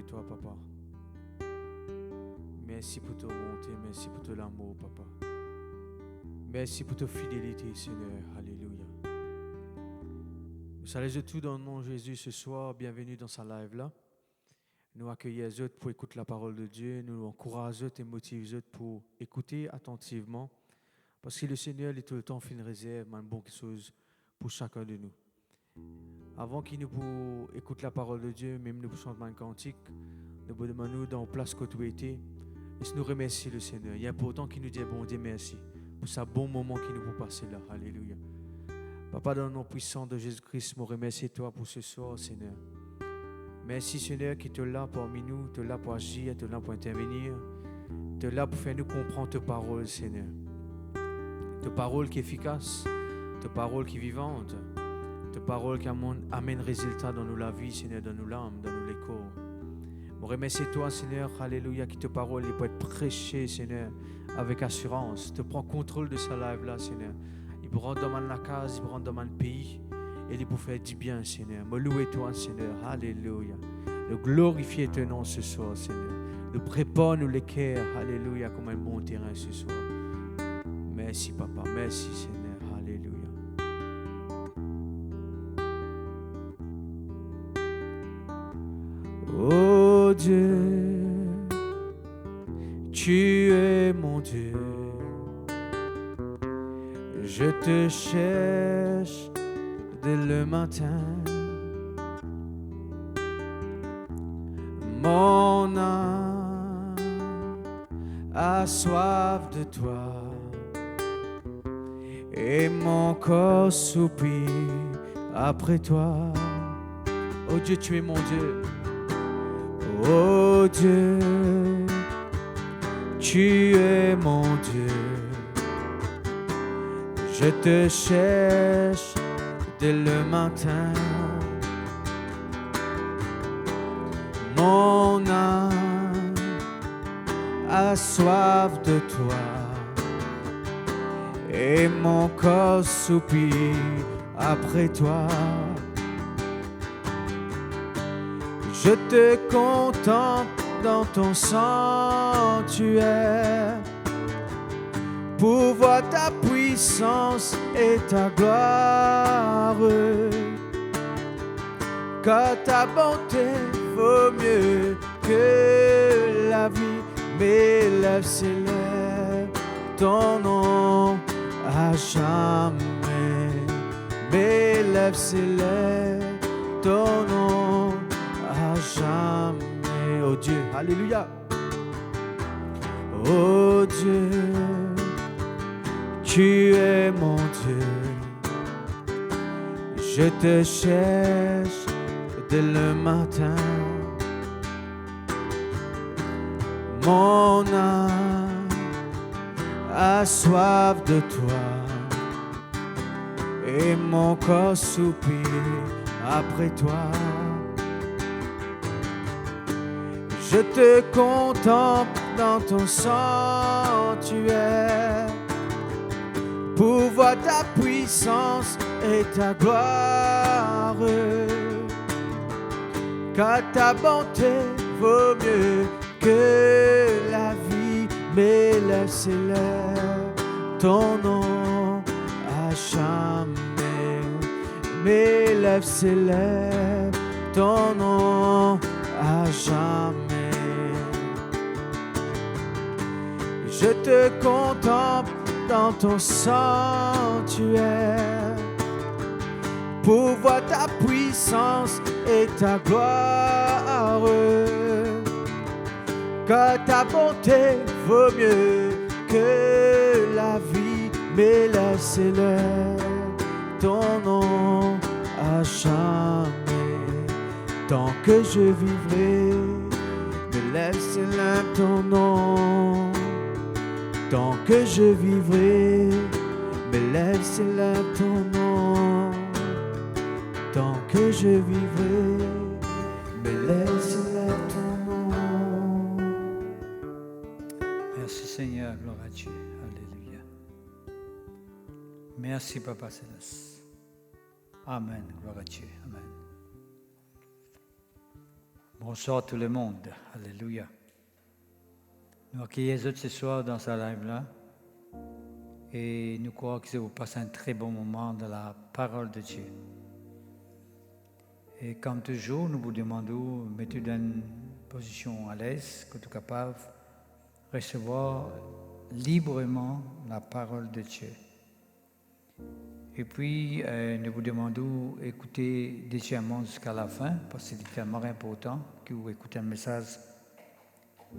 Toi, papa. Merci pour ta bonté, merci pour ton amour, papa. Merci pour ta fidélité, Seigneur. Alléluia. Nous saluons tout dans le nom de Jésus ce soir. Bienvenue dans sa live là. Nous accueillons les autres pour écouter la parole de Dieu. Nous encourageons et motivons les autres pour écouter attentivement. Parce que le Seigneur est tout le temps fait une réserve, une bonne chose pour chacun de nous. Avant qu'il nous écoute la parole de Dieu, même nous chantons un cantique, nous vous demandons dans la place que tu étais, et nous remercions le Seigneur. Il est important qu'il nous dise bon Dieu merci pour ce bon moment qu'il nous peut passer là. Alléluia. Papa, dans le nom puissant de Jésus-Christ, je remercie toi pour ce soir, Seigneur. Merci, Seigneur, qui te là parmi nous, te là pour agir, te là pour intervenir, te là pour faire nous comprendre tes paroles, Seigneur. Tes paroles qui sont efficaces, tes paroles qui sont vivantes, tes paroles qui amènent résultat dans la vie, Seigneur, dans nos l'âme, dans nos corps. Je remercie toi, Seigneur, alléluia, qui tes paroles peuvent être prêchées, Seigneur, avec assurance. Tu prends contrôle de sa live là, Seigneur. Il peut rendre dans la case, il peut rendre dans le pays, et il peut faire du bien, Seigneur. Me louer toi, Seigneur, alléluia. Le glorifier ton nom ce soir, Seigneur. Le prépare-nous les cœurs, alléluia, comme un bon terrain ce soir. Merci, Papa, merci, Seigneur, alléluia. Oh Dieu, tu es mon Dieu. Je te cherche dès le matin. Mon âme a soif de toi et mon corps soupire après toi. Oh Dieu, tu es mon Dieu. Oh Dieu, tu es mon Dieu. Je te cherche dès le matin. Mon âme a soif de toi et mon corps soupire après toi. Je te contemple dans ton sanctuaire pour voir ta puissance et ta gloire. Car ta bonté vaut mieux que la vie. Mes lèvres s'élèvent ton nom à jamais. Mes lèvres s'élèvent ton nom à jamais. Oh Dieu, alléluia. Oh Dieu, tu es mon Dieu. Je te cherche dès le matin. Mon âme a soif de toi et mon corps soupire après toi. Je te contemple dans ton sanctuaire pour voir ta puissance et ta gloire. Car ta bonté vaut mieux que la vie. Mes lèvres s'élèvent ton nom à jamais. Mes lèvres s'élèvent ton nom à jamais. Je te contemple dans ton sanctuaire pour voir ta puissance et ta gloire. Car ta bonté vaut mieux que la vie. Mes lèvres s'élèvent ton nom à jamais. Tant que je vivrai, mes lèvres s'élèvent ton nom. Tant que je vivrai, mes lèvres s'élèvent ton nom. Tant que je vivrai, mes lèvres s'élèvent ton nom. Merci Seigneur, gloire à Dieu. Alléluia. Merci Papa Céleste. Amen, gloire à Dieu. Amen. Bonsoir tout le monde. Alléluia. Nous accueillons ce soir dans sa live-là et nous croyons que vous passez un très bon moment dans la parole de Dieu. Et comme toujours, nous vous demandons, mettez-vous dans une position à l'aise, que tu es capable de recevoir librement la parole de Dieu. Et puis, nous vous demandons d'écouter légèrement jusqu'à la fin, parce que c'est tellement important que vous écoutez un message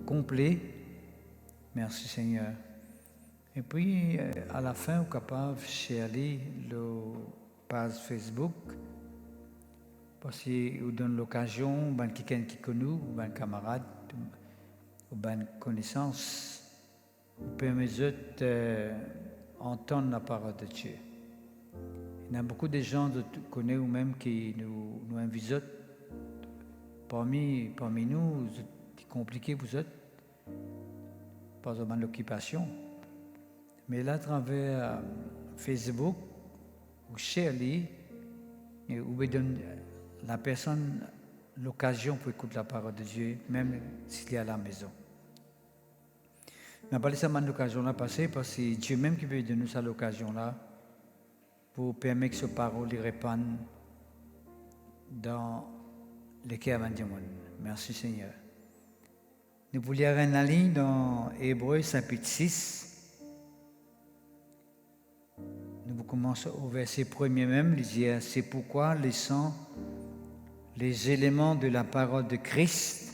complet. Merci Seigneur. Et puis, à la fin, vous êtes capable de share le page Facebook, parce que vous donne l'occasion, à quelqu'un qui connaît, ou à un camarade, ou à une connaissance, vous permettez d'entendre la parole de Dieu. Il y a beaucoup de gens que tu connais ou même qui nous invitent parmi nous, c'est compliqué vous êtes, pas seulement l'occupation. Mais là, à travers Facebook, ou Shirley, vous donne la personne l'occasion pour écouter la parole de Dieu, même s'il est à la maison. On n'a pas laissé l'occasion là passer parce que Dieu même qui veut donner ça l'occasion là pour permettre que cette parole répande dans le cœur du monde. Merci Seigneur. Nous voulons lire une ligne dans Hébreux chapitre 6. Nous commençons au verset 1er même, il dit « C'est pourquoi, laissant les éléments de la parole de Christ,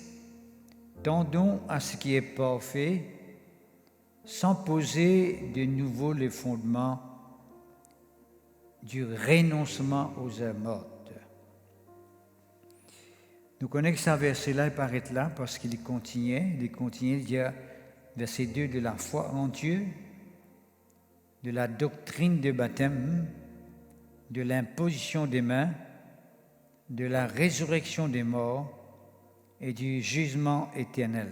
tendons à ce qui est parfait, sans poser de nouveau les fondements du renoncement aux œuvres mortes. » Nous connaissons ce verset-là, il paraît là, parce qu'il continue, il dit verset 2, de la foi en Dieu, de la doctrine de baptême, de l'imposition des mains, de la résurrection des morts et du jugement éternel.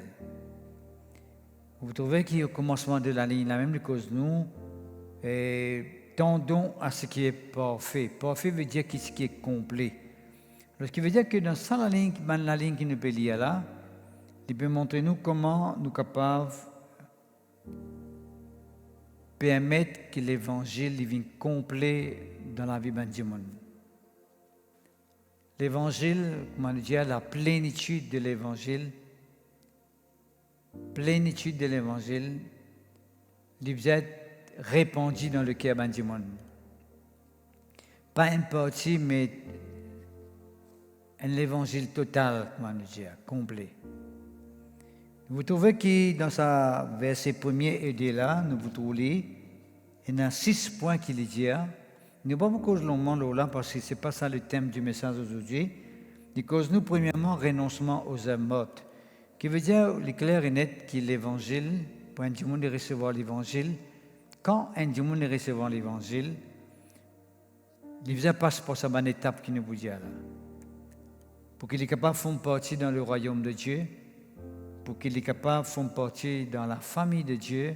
Vous trouvez qu'au commencement de la ligne, la même cause nous, tendons à ce qui est parfait. Parfait veut dire ce qui est complet. Ce qui veut dire que dans ça, la ligne qui nous peut lire là, il peut montrer nous comment nous sommes capables permettre que l'évangile vienne complet dans la vie du monde. L'évangile, comment dire, la plénitude de l'évangile, il vient être répandu dans le cœur du monde. Pas une partie, mais un évangile total, comment dire, complet. Vous trouvez que dans sa verset 1er et 2 là, nous vous trouvez, il y a 6 points qu'il dit. Nous ne pas beaucoup longuement là parce que ce n'est pas ça le thème du message aujourd'hui. Il cause nous, premièrement, renoncement aux œuvres mortes. Qui veut dire, il est clair et net que l'évangile, pour un monde de recevoir l'évangile, quand un monde de recevoir l'évangile, il passe par sa bonne étape qui nous vous dit là. Pour qu'il est capable de faire partie dans le royaume de Dieu, pour qu'il est capable de faire partie dans la famille de Dieu,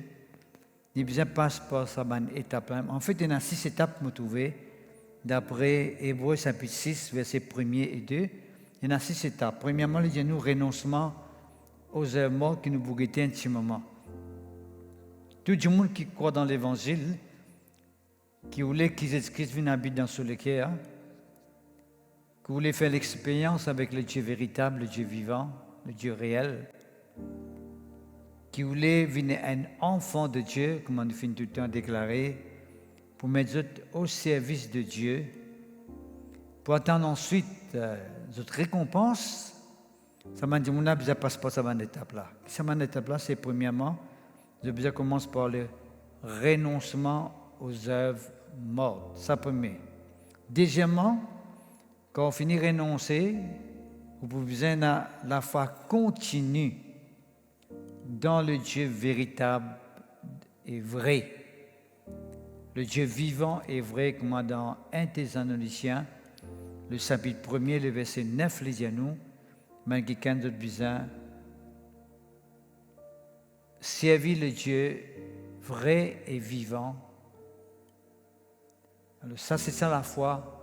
il passe par sa bonne étape. En fait, il y a 6 étapes, vous trouvez, d'après Hébreux chapitre 6, versets 1er et 2. Il y a 6 étapes. Premièrement, il y a nous renoncement aux œuvres mortes qui nous bougeaient un petit moment. Tout le monde qui croit dans l'Évangile, qui voulait que Jésus-Christ vienne habiter dans le cœur, qui voulait faire l'expérience avec le Dieu véritable, le Dieu vivant, le Dieu réel, qui voulait venir un enfant de Dieu, comme on finit tout le temps déclaré, pour mettre au service de Dieu, pour attendre ensuite notre récompense. Ça m'a dit, mon âme, je passe pas cette étape-là. Cette étape-là, c'est premièrement, je commence par le renoncement aux œuvres mortes. Ça premier. Deuxièmement, quand on finit de renoncer, vous pouvez la foi continue dans le Dieu véritable et vrai. Le Dieu vivant et vrai, comme dans 1 Thessaloniciens, le chapitre 1er, le verset 9, il dit à nous, malgré qu'un d'autre besoin, servir le Dieu vrai et vivant. Alors ça, c'est ça la foi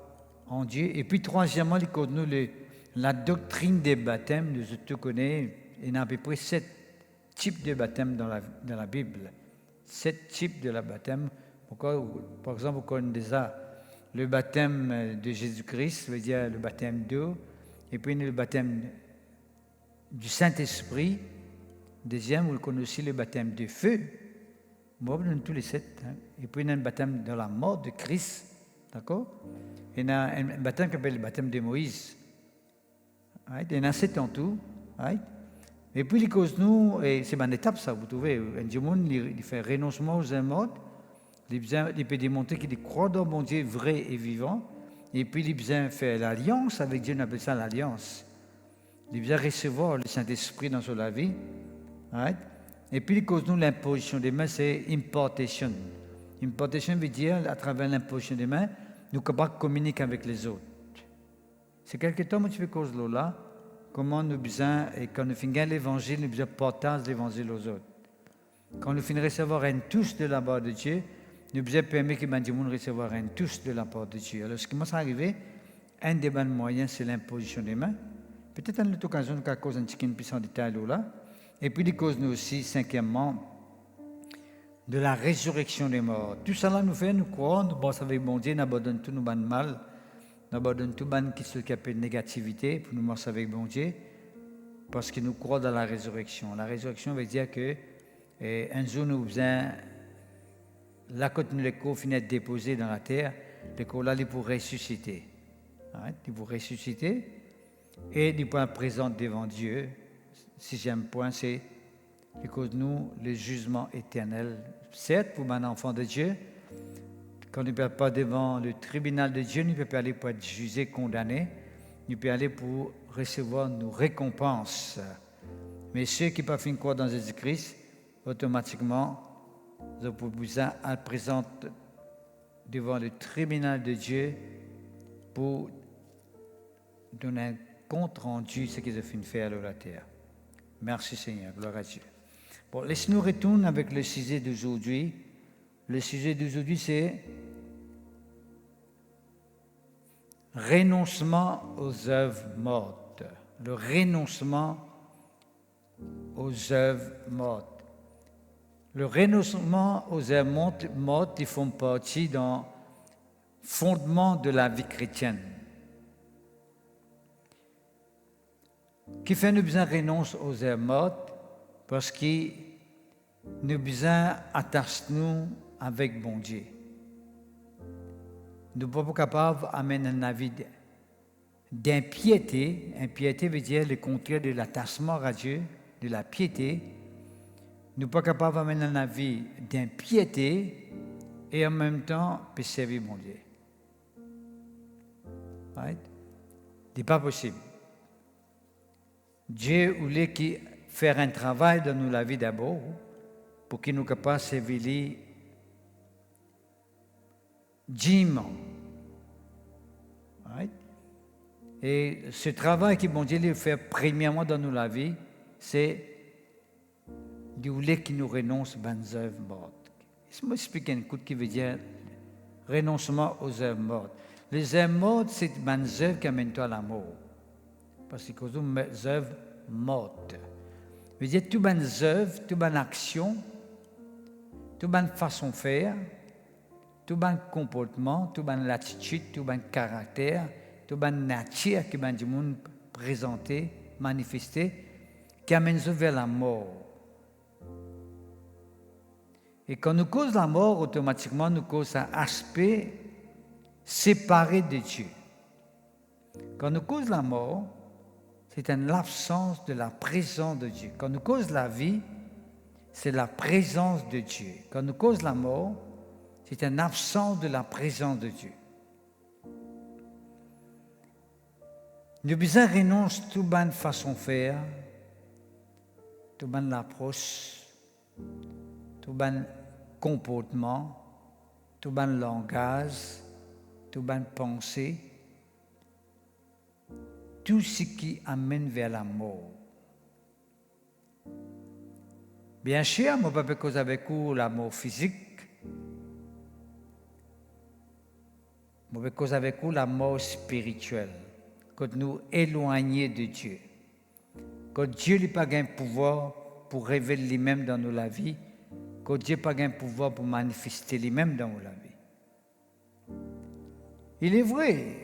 en Dieu. Et puis troisièmement, il connaît nous la doctrine des baptêmes. Nous te connaissons, il y a à peu près 7 types de baptêmes dans la Bible. 7 types de la baptême. Par exemple, vous connaissez déjà le baptême de Jésus-Christ, veut dire le baptême d'eau, et puis le baptême du Saint-Esprit. Deuxième, vous connaissez le baptême de feu. Moi, vous donnez tous les 7. Et puis, il y a le baptême de la mort de Christ. D'accord? Il y a un baptême qui s'appelle le baptême de Moïse. Right? Il y en a 7 en tout. Right? Et puis, les causes nous, et c'est une étape ça, vous trouvez. Un monde, il fait renoncement aux modes. Il peut démontrer qu'il croit dans mon Dieu vrai et vivant. Et puis, il a besoin de faire l'alliance avec Dieu, on appelle ça l'alliance. Il a besoin de recevoir le Saint-Esprit dans sa vie. Right? Et puis, les causes nous, l'imposition des mains, c'est importation. Importation veut dire, à travers l'imposition des mains, nous sommes capables de communiquer avec les autres. C'est quelque temps où tu fais cause de là, comment nous besoin, et quand nous finissons l'évangile, nous besoin de partager l'évangile aux autres. Quand nous finissons de recevoir un tous de la part de Dieu, nous besoin de permettre que les gens recevoir un tous de la part de Dieu. Alors, ce qui commence à arriver, un des bons moyens, c'est l'imposition des mains. Peut-être à notre occasion, nous avons cause un petit peu plus en détail là. Et puis, les causes nous aussi, cinquièmement, de la résurrection des morts. Tout ça là nous fait, nous croire, nous pensons avec bon Dieu, nous abandonnons tout nos ban mal, nous abandonnons tout ban qui appelle négativité pour nous marcher avec bon Dieu, parce que nous croyons dans la résurrection. La résurrection veut dire que un jour nous besoin, là quand nous les corps finissent d'être déposés dans la terre, les corps là ils pour ressusciter, ils pour ressusciter et ils pour présenter devant Dieu. Sixième point, c'est que nous, le jugement éternel. Certes, pour un enfant de Dieu, quand nous ne peut pas devant le tribunal de Dieu, nous ne peut pas aller pour être jugé, condamné, nous peut aller pour recevoir nos récompenses. Mais ceux qui ne peuvent pas croire dans Jésus-Christ, automatiquement, ils ont besoin à présenter devant le tribunal de Dieu pour donner un compte rendu ce qu'ils ont fait faire à la terre. Merci Seigneur, gloire à Dieu. Bon, laisse-nous retourner avec le sujet d'aujourd'hui. Le sujet d'aujourd'hui, c'est renoncement aux œuvres mortes. Le renoncement aux œuvres mortes. Le renoncement aux œuvres mortes, ils font partie dans le fondement de la vie chrétienne. Qui fait nous besoin renoncer aux œuvres mortes parce que nous besoin attacher nous avec bon Dieu. Nous ne sommes pas capables d'amener un avis d'impiété. Impiété veut dire le contraire de l'attachement à Dieu, de la piété. Nous ne sommes pas capables d'amener un avis d'impiété et en même temps de servir bon Dieu. Right? Ce n'est pas possible. Dieu voulait faire un travail dans nous la vie d'abord pour qu'il nous capable de servir dignement. Right? Et ce travail que bon Dieu lui fait premièrement dans nous la vie, c'est de vouloir qu'il nous renonce aux œuvres mortes. Je vais expliquer un coup qui veut dire renoncement aux œuvres mortes. Les œuvres mortes, c'est des œuvres qui amènent à la mort. Parce que c'est des œuvres mortes. Je veux dire, toutes les œuvres, toutes les actions, toutes les façons de faire, tous les comportements, toutes les attitudes, tous les caractères, toutes les natures que les gens présentent, manifestent, qui amènent vers la mort. Et quand nous causons la mort, automatiquement, nous causons un aspect séparé de Dieu. Quand nous causons la mort, c'est l'absence de la présence de Dieu. Quand nous causons la vie, c'est la présence de Dieu. Quand nous causons la mort, c'est une absence de la présence de Dieu. Nous besoin renoncer à toute bonne façon de faire, toute bonne approche, tout bon comportement, tout bon langage, tout bonne pensée, tout ce qui amène vers la mort. Bien sûr, je ne peux pas causer avec vous la mort physique. Je peux causer avec vous la mort spirituelle. Quand nous éloignons de Dieu. Quand Dieu n'a pas de pouvoir pour révéler lui-même dans nos vies. Quand Dieu n'a pas de pouvoir pour manifester lui-même dans nos vies. Il est vrai,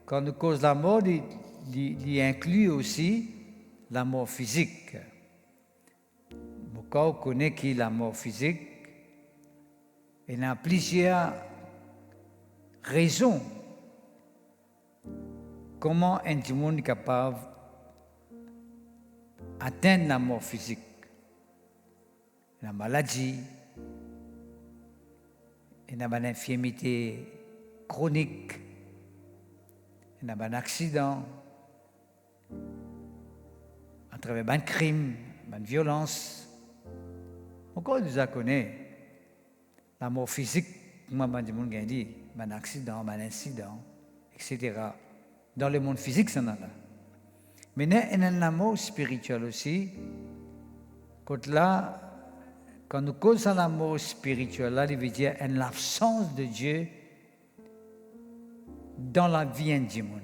quand nous cause la mort, il inclut aussi la mort physique. Beaucoup connaissent qui la mort physique. Il y a plusieurs raison comment un monde est capable d'atteindre la mort physique, la maladie, l'infirmité chronique, un accident, à travers un crime, une violence. Encore nous connaissons la mort physique, comment le monde a dit, un accident, un incident, etc. Dans le monde physique, ça en a là. Mais il y a la mort spirituelle aussi. Quand nous causons la mort spirituelle, là, il veut dire une absence de Dieu dans la vie intime.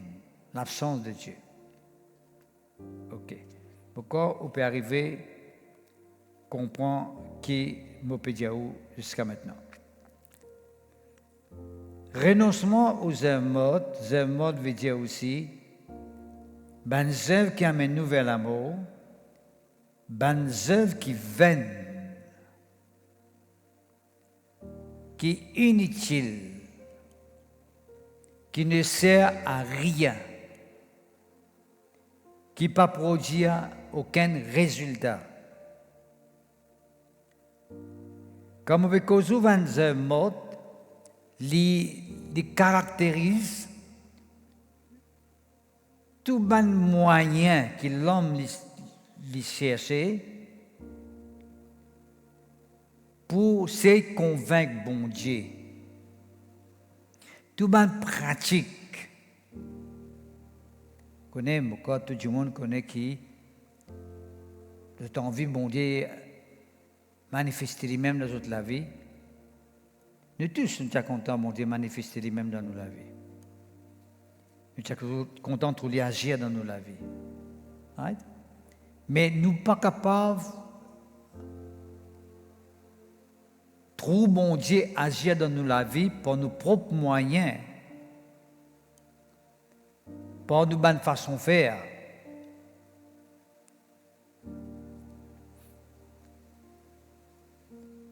L'absence de Dieu. Ok. Pourquoi on peut arriver à comprendre qui m'a peut dire jusqu'à maintenant? Renoncement aux œuvres veut dire aussi ben œuvres qui amènent nous vers l'amour, ben œuvres qui viennent, qui est inutile, qui ne sert à rien, qui ne produit aucun résultat. Comme avec cause van œuvres mortes, les caractérise tout bon moyen que l'homme lui cherchait pour se convaincre bon Dieu. Tout bon pratique. Tout le monde connaît qui de envie bon Dieu manifester lui-même dans toute la vie. Nous tous sommes contents bon Dieu manifester lui-même dans notre vie. Nous sommes contents de lui agir dans notre vie. Right? Mais nous ne sommes pas capables trop bon Dieu agir dans notre vie par nos propres moyens, par nos bonnes façons de faire.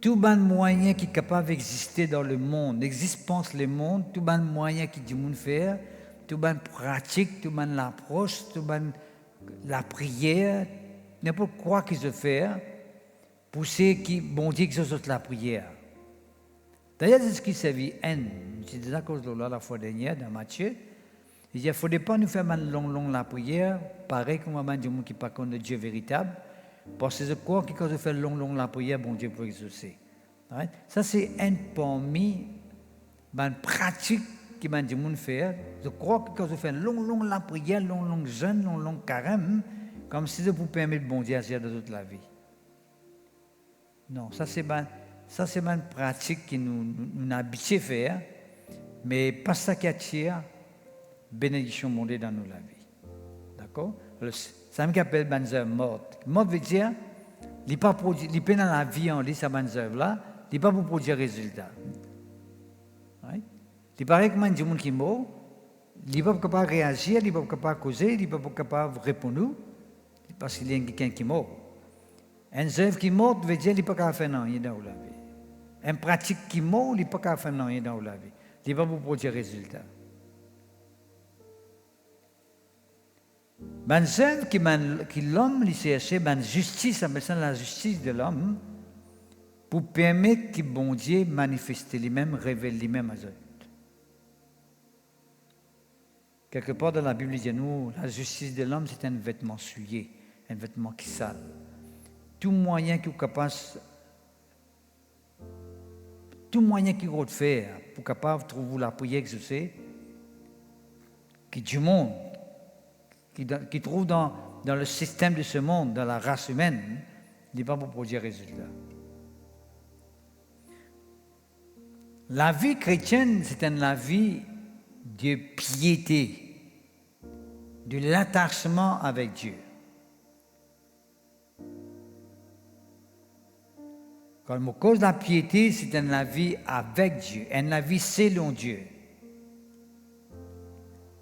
Tout bon moyen qui est capable d'exister dans le monde, pense le monde, tout bon moyen qui dit monde faire, tout bon pratique, tout bon l'approche, tout bon la prière, n'importe quoi qu'ils se faire pour ceux qui bon Dieu exauce la prière. D'ailleurs, c'est ce qui servit c'est déjà cause de la fois dernière dans Matthieu. Il dit, il ne faudrait pas nous faire long la prière, pareil comme un monde qui ne pas connaît Dieu véritable. Parce que je crois que quand je fais long la prière, bon Dieu peut exaucer. Right? Ça, c'est un parmi les pratiques que les gens font. Je crois que quand je fais long la prière, long jeûne, long carême, comme si je vous permettre bon Dieu d'agir dans toute la vie. Non, ça c'est une pratique que nous habitués à faire, mais pas ça qui attire bénédiction mondiale dans notre vie. D'accord? Ça me appelle une œuvre morte. Morte veut dire, il n'est pas dans la vie en lui, cette œuvre-là, il n'est pas pour produire résultat. Right? Il paraît que un monde qui est mort, il n'est pas capable de réagir, il n'est pas capable de causer, il n'est pas capable de répondre, parce qu'il y a quelqu'un qui est mort. Une œuvre qui est morte veut dire qu'il n'est pas capable de faire rien dans la vie. Une pratique qui est morte, il n'est pas capable de faire rien dans la vie. Il n'est pas pour produire résultat. Ben œuvre qui l'homme lui cherche, ben justice, la justice de l'homme, pour permettre que bon Dieu manifeste lui-même, révèle lui-même à eux. Quelque part dans la Bible, il dit nous, la justice de l'homme, c'est un vêtement souillé, un vêtement qui sale. Tout moyen qu'il est capable, tout moyen qu'il peut faire pour capable de trouver la prière exaucée, qui du monde, qui trouve dans le système de ce monde, dans la race humaine, n'est pas pour produire résultat. La vie chrétienne, c'est la vie de piété, de l'attachement avec Dieu. Quand on cause la piété, c'est la vie avec Dieu, la vie selon Dieu.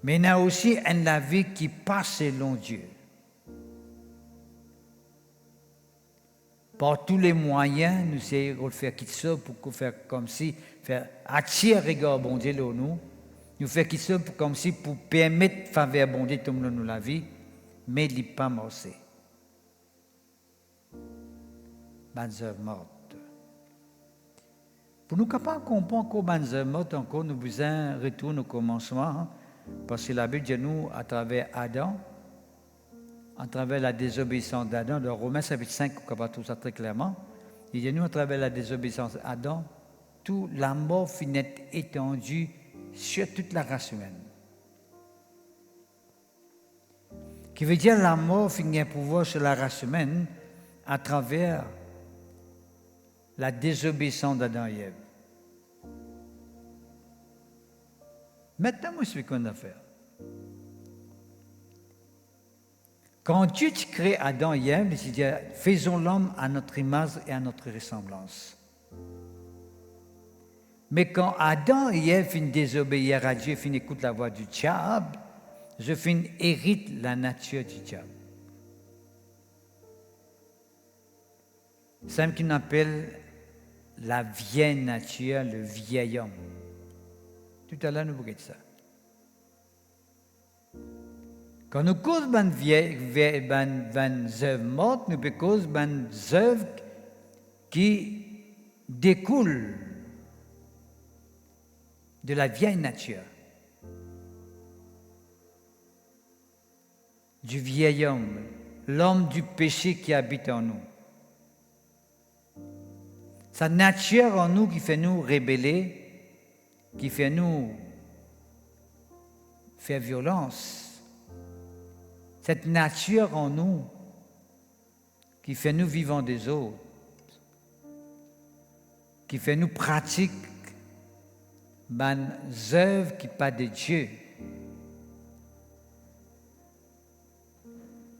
Mais il y a aussi une vie qui passe selon Dieu. Par tous les moyens, nous essayons de faire quelque chose pour faire comme si, faire attirer regard bon Dieu là nous, Nous faisons qui ça comme si pour permettre faveur abonder tout le monde dans la vie, mais il n'est pas morcé. Bonnes œuvres mortes. Pour nous capables de comprendre que bonnes œuvres mortes, encore, nous besoin retourner au commencement, parce que la Bible dit nous, à travers Adam, à travers la désobéissance d'Adam, dans Romains chapitre 5, on voit tout ça très clairement, il dit nous, à travers la désobéissance d'Adam, toute la mort finit étendue sur toute la race humaine. Qui veut dire la mort finit un pouvoir sur la race humaine à travers la désobéissance d'Adam et Ève. Maintenant, moi, je suis qu'on a faire. Quand Dieu crée Adam et Ève, il dit faisons l'homme à notre image et à notre ressemblance. Mais quand Adam et Ève finissent désobéir à Dieu, finissent écouter la voix du diable, je finis hérite la nature du diable. C'est ce qu'on appelle la vieille nature, le vieil homme. Tout à l'heure, nous voyons ça. Quand nous causons des œuvres mortes, nous pouvons causer des œuvres qui découlent de la vieille nature, du vieil homme, l'homme du péché qui habite en nous. Sa nature en nous qui fait nous rébeller, qui fait nous faire violence. Cette nature en nous qui fait nous vivants des autres, qui fait nous pratiquer des œuvres qui pas de Dieu.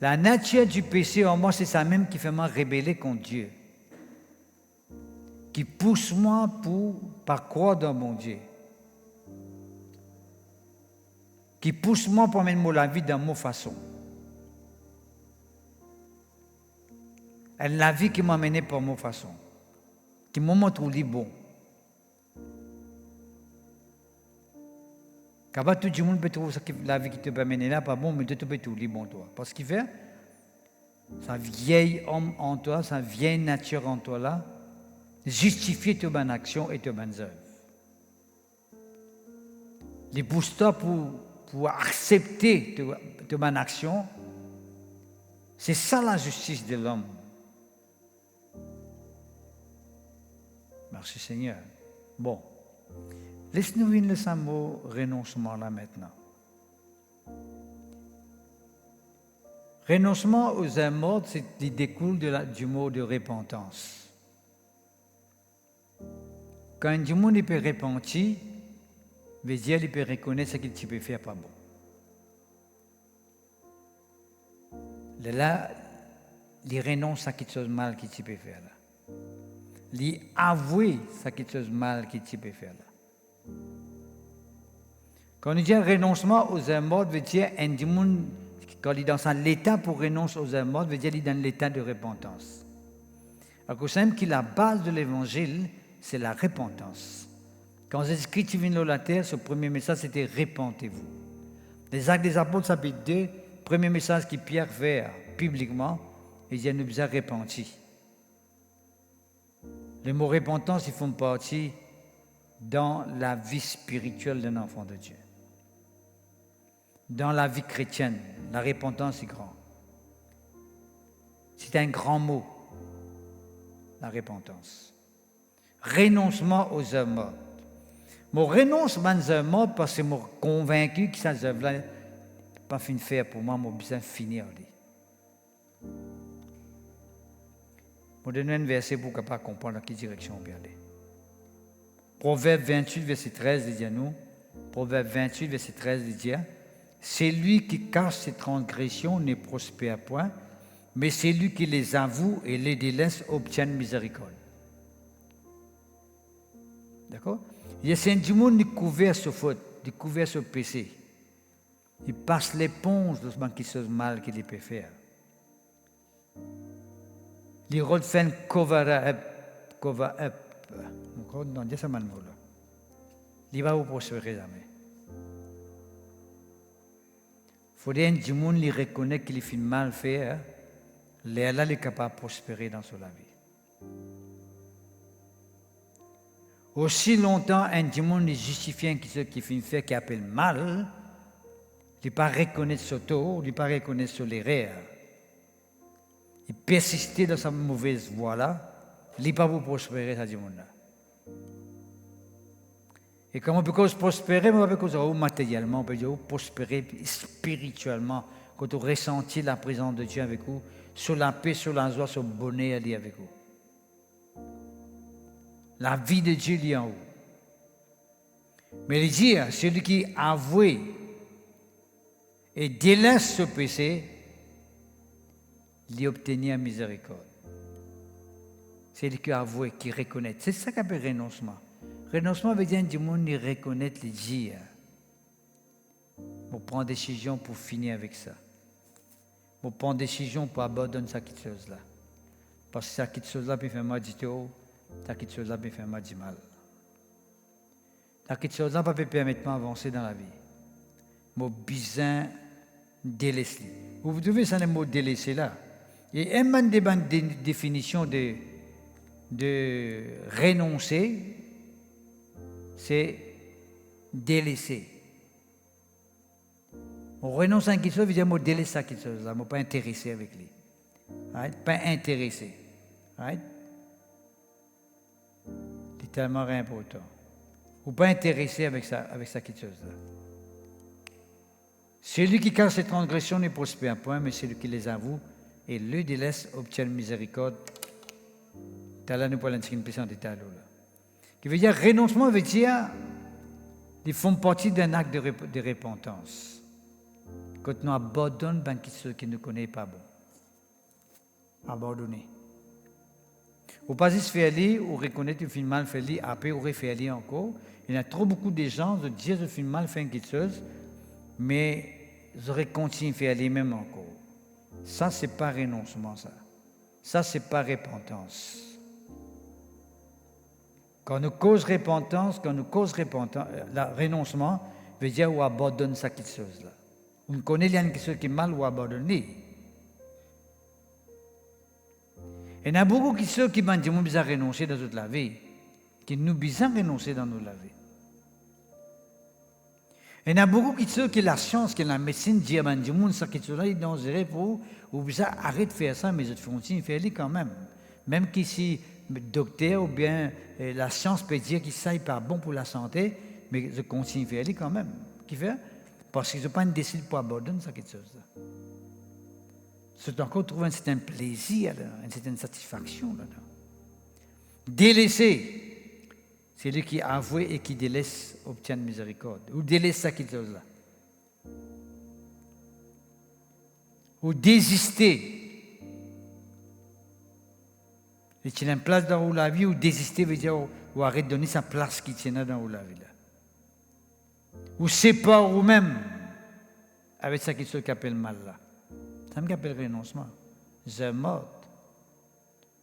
La nature du péché en moi, c'est ça même qui fait moi rébeller contre Dieu. Qui pousse moi pour pas croire dans mon Dieu. Qui pousse moi pour mener la vie dans ma façon. Et la vie qui m'a mené par ma façon. Qui m'a montré bon. Car tout le monde peut trouver la vie qui te peut mener là, pas bon, mais tu peux tout bon toi. Parce qu'il fait, sa vieille homme en toi, sa vieille nature en toi là, justifier tes bonnes actions et tes bonnes œuvres. Les pousse-toi pour accepter tes bonnes actions, c'est ça la justice de l'homme. Merci Seigneur. Bon. Laisse-nous venir le mot renoncement là maintenant. Renoncement aux œuvres mortes, il découle du mot de repentance. Quand un monde peut repentir, veut dire qu'il peut reconnaître ce qu'il peut faire pas bon. Là, il renonce à quelque chose de mal qu'il peut faire là. Il avoue à quelque chose de mal qu'il peut faire là. Quand on dit renoncement aux œuvres mortes, veut dire un monde quand il est dans l'état pour renoncer aux œuvres mortes, veut dire qu'il est dans l'état de repentance. Alors c'est même que la base de l'évangile, c'est la repentance. Quand Jésus-Christ est venu sur la terre, ce premier message c'était repentez-vous. Les Actes des Apôtres, chapitre 2, premier message que Pierre fait publiquement, il dit nous besoin repentir. Les mots repentance, ils font partie dans la vie spirituelle d'un enfant de Dieu. Dans la vie chrétienne, la repentance est grande. C'est un grand mot, la repentance. Renoncement aux œuvres mortes. Mon renoncement aux œuvres mortes parce que je suis convaincu que ces œuvres-là n'est pas fini de faire pour moi, j'ai besoin de finir. Je vais donner un verset pour capable comprendre dans quelle direction on peut aller. Proverbe 28, verset 13, dit à nous. Proverbe 28, verset 13, dit c'est lui qui cache ses transgressions ne prospère point, mais c'est lui qui les avoue et les délaisse obtient miséricorde. D'accord? Il y a c'est du monde qui couvert sur faute, qui couvert sur péché. Il passe l'éponge de ce chose mal qu'il peut faire. Il refait un cover up. Il va vous prospérer jamais. faudrait un du monde lui reconnaître qu'il fait mal fait, hein? Là, il est capable de prospérer dans sa vie. Aussi longtemps, un du monde lui justifie ce qu'il fait faire, qui appelle mal, il ne pas reconnaître son tort, il ne pas reconnaître son erreur. Il persiste dans sa mauvaise voie-là, il n'est pas pour prospérer, ça du monde-là. Et comment on peut prospérer, on peut matériellement, on peut prospérer spirituellement, quand on ressentit la présence de Dieu avec vous, sur la paix, sur la joie, sur le bonheur lié avec vous. La vie de Dieu liée en vous. Mais il dit, celui qui avoue et délaisse ce péché, il obtient la miséricorde. C'est lui qui avoue, qui reconnaît. C'est ça qu'on appelle renoncement. Renoncement veut dire que le monde reconnaître les dire. Pour prendre décision pour finir avec ça. Pour prendre décision pour abandonner cette chose-là. Parce que cette chose-là peut faire mal du tout, cette chose-là peut faire mal du mal. Cette chose-là peut permettre d'avancer dans la vie. Mon besoin délaisser. Vous trouvez ça le mot délaisser là? Et une des définitions de renoncer, c'est délaisser. On renonce à quelque chose, veut dire qu'on délaisse à quelque chose, on ne pas intéressé avec lui. Right? Pas intéressé. Right? C'est tellement important. Ou pas intéressé avec ça quelque chose-là. Celui qui casse ses transgressions ne prospère point, mais celui qui les avoue et le délaisse obtient miséricorde. Là, nous parlons d'une question en détail. Qui veut dire, renoncement veut dire, ils font partie d'un acte de repentance. Quand nous abandonnons ce qui ne connaît pas bon. Abandonner. Ou pas juste faire lire, ou reconnaître que mal fait lire, après ou refaire lire encore. Il y a trop beaucoup de gens qui disent que je mal fait quelque chose, mais j'aurais continué à faire lire même encore. Ça, c'est pas renoncement, ça. Ça, c'est pas repentance. Quand nous cause repentance, le renoncement veut dire qu'on abandonne ça quelque chose là. On connaît quelque chose qui est mal ou abandonné. Il y en a beaucoup qui sont qui ont besoin de renoncer dans toute la vie, qui nous besoin de renoncer dans notre vie. Il y en a beaucoup qui sont qui la science, qui la médecine dit à du monde ça qui est dangereux pour vous, ou besoin arrêter de faire ça, mais je continue de faire quand même. Même qu'ici le docteur ou bien la science peut dire que ça n'est pas bon pour la santé, mais je continue de faire quand même. Qui fait? Parce que je n'ai pas décidé pour abandonner ça quelque chose. C'est encore trouver un certain plaisir, une certaine satisfaction là-dedans. Délaisser, c'est lui qui avoue et qui délaisse obtient miséricorde. Ou délaisse ça quelque chose là. Ou désister. Et tu as une place dans la vie, ou désister veut dire ou arrêter de donner sa place qui tient dans la vie là. Ou sépare ou même avec ça qui se appelle mal là. Ça me appelle renoncement. C'est mort.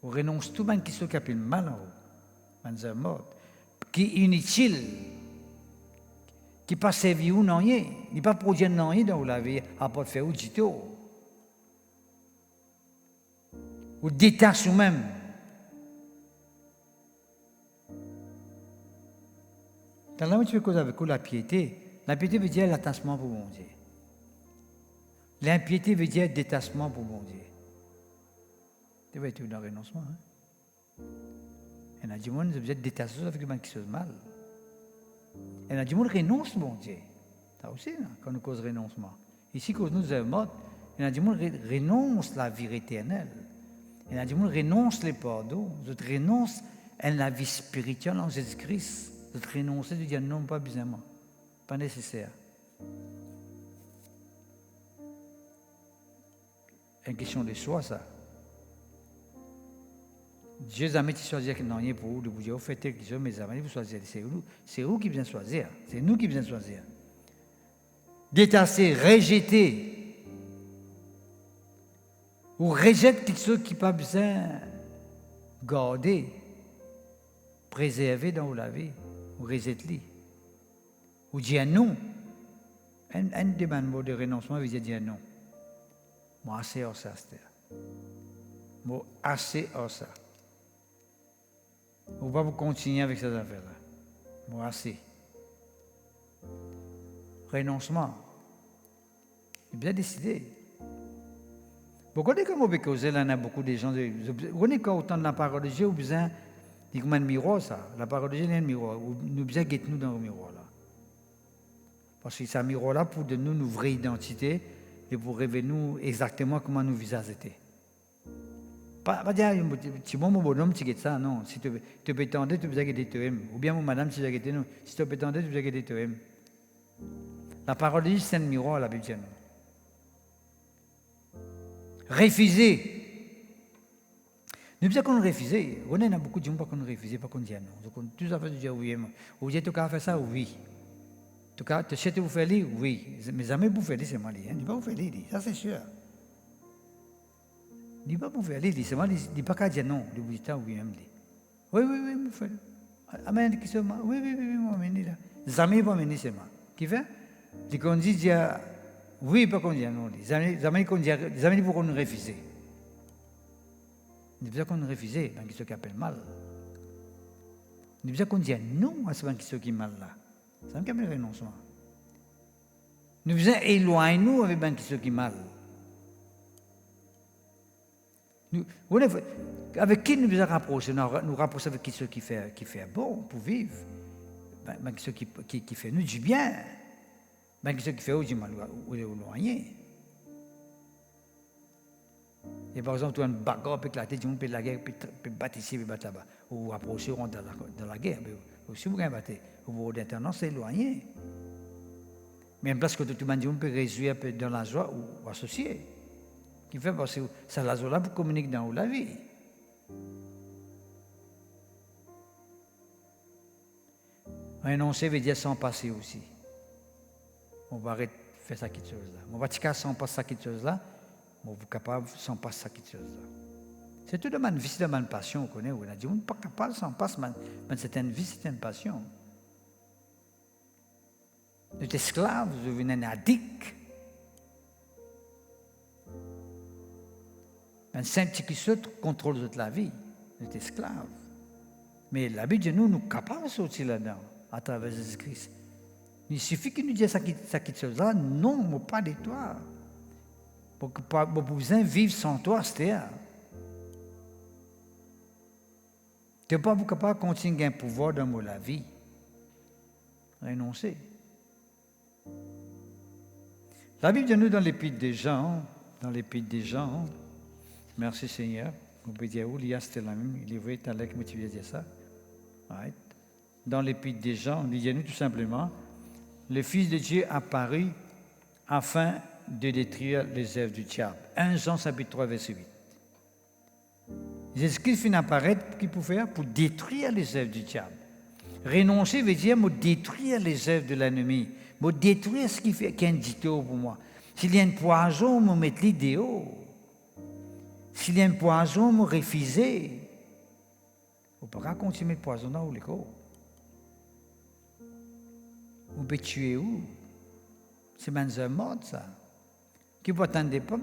On renonce tout le monde qui se appelle mal en haut. C'est mort. Qui est inutile. Qui pas servi ou non rien. Il pas produit non rien dans la vie à part faire ou du tout. Ou détache ou même. Dans la où tu fais cause avec la piété. La piété veut dire l'attachement pour mon Dieu. L'impiété veut dire détachement pour mon Dieu. Tu vas être dans le renoncement. Il y a du monde qui veut détacher avec quelque chose de mal. Il y a du monde qui renonce mon Dieu. Ça aussi, quand nous cause renoncement. Ici, quand nous sommes morts, il y a du monde qui renonce la vie éternelle. Il y a du monde qui renonce les pardons. D'autres renoncent à la vie spirituelle en Jésus-Christ. D'autres renoncent de dire non, pas besoin. Pas nécessaire. Une question de choix, ça. Dieu n'a pas choisi qu'il n'y a rien pour vous, de vous dire, faites quelque chose, mes amis, vous choisissez. C'est vous qui devez choisir. C'est nous qui devons choisir. Détasser, rejeter. Ou rejette quelque chose qui n'a pas besoin de garder, préserver dans la vie. Ou rejette-les. Ou dire non Un demande de renoncement veut dire non. Moi, assez hors ça, c'est. Moi, assez hors ça. On va pas continuer avec cette affaire-là. Moi, assez. Renoncement. Il est bien décidé. Beaucoup de comme on peut causer, là, il y a beaucoup de gens. On est quand autant de la parole de Dieu, on a besoin de miroir, ça. La parole de Dieu, c'est un miroir. Nous avons besoin de nous dans le miroir, là. Parce que c'est un miroir-là pour donner nous vraie identité et pour révéler nous exactement comment nos visages étaient. Pas dire, si mon bonhomme, tu guettes ça, non. Si tu peux t'entendre, tu peux guetter toi-même. Ou bien mon madame, si tu peux guetter, non. Si tu peux t'entendre, tu peux guetter toi-même. La parole de Dieu, c'est un miroir, la Bible. Refuser. Nous disons qu'on refuse. On a beaucoup de gens qui refusent, pas qu'on dit non. Donc, tout ça fait dire oui. Ou bien tu as fait ça, oui. En tout cas, tu sais vous faire lire, oui. Mes amis, vous faire lire, c'est moi. Hein? Dis pas vous faire lire, ça c'est sûr. Dis pas vous faire lire, c'est moi. Dis pas qu'à dire non. Dis pas oui, même. Oui, vous faites. Amen, qui c'est moi? Oui, moi, là. Les amis, pas mener, c'est moi. Qui fait? Dis qu'on dit oui, pas qu'on dit non. Les amis, pour qu'on refuse. Nous disons qu'on refuse, ben, qui appelle mal. Nous disons qu'on dit non à ce qui est mal là. Ça me appelle renoncement. Nous disons éloignez-nous avec ben qui est mal. Avec qui nous devons rapprocher? Nous rapprocher avec qui fait bon pour vivre. Ben qui fait nous du bien. Ben qui fait du mal ou éloigné. Et par exemple, tu as une bagarre avec la tête, tu peux la guerre, puis battre ici, puis battre là-bas. Ou approcher dans la guerre. Si vous gagnez, vous avez tendance à éloigner. Mais en place que tout le monde peut résoudre dans la joie ou associer. Qui fait parce que c'est la joie là pour communiquer dans la vie. Renoncer veut dire sans passer aussi. On va arrêter de faire ça quelque chose là. On va tirer sans passer ça quelque chose là. On est capable sans passer ça quelque chose là. C'est tout de même vie, c'est de même passion, on connaît. On a dit on n'est pas capable sans passer, mais c'est une vie, c'est une passion. Vous êtes esclave, vous devenez un addict. Un saint petit qui saute contrôle toute la vie. Vous êtes esclave. Mais la Bible de nous sommes capables de sortir là-dedans, à travers Jésus-Christ. Il suffit qu'il nous dise ça quelque chose là, non, mais pas de toi. Pour que vous besoin vivre sans toi, c'est-à-dire. Tu n'es pas capable de continuer un pouvoir dans la vie. Renoncer. La Bible de nous dans l'Épître des Jean, merci Seigneur. Vous pouvez dire où l'IA c'était la même, il est vrai, tu as l'air que tu veux dire ça. Right. Dans l'Épître des Jean, il dit nous tout simplement, le Fils de Dieu apparut afin de détruire les œuvres du diable. 1 Jean chapitre 3, verset 8. Jésus-Christ finit apparaître pour faire pour détruire les œuvres du diable. Renoncer veut dire me détruire les œuvres de l'ennemi, me détruire ce qui fait qu'il y a un dito pour moi. S'il y a un poison, me mettre l'idée haut. S'il y a un poison, me refuser. On ne peut pas continuer le poison dans le corps. On peut tuer où? C'est même un mort, ça. Qui peut attendre pas.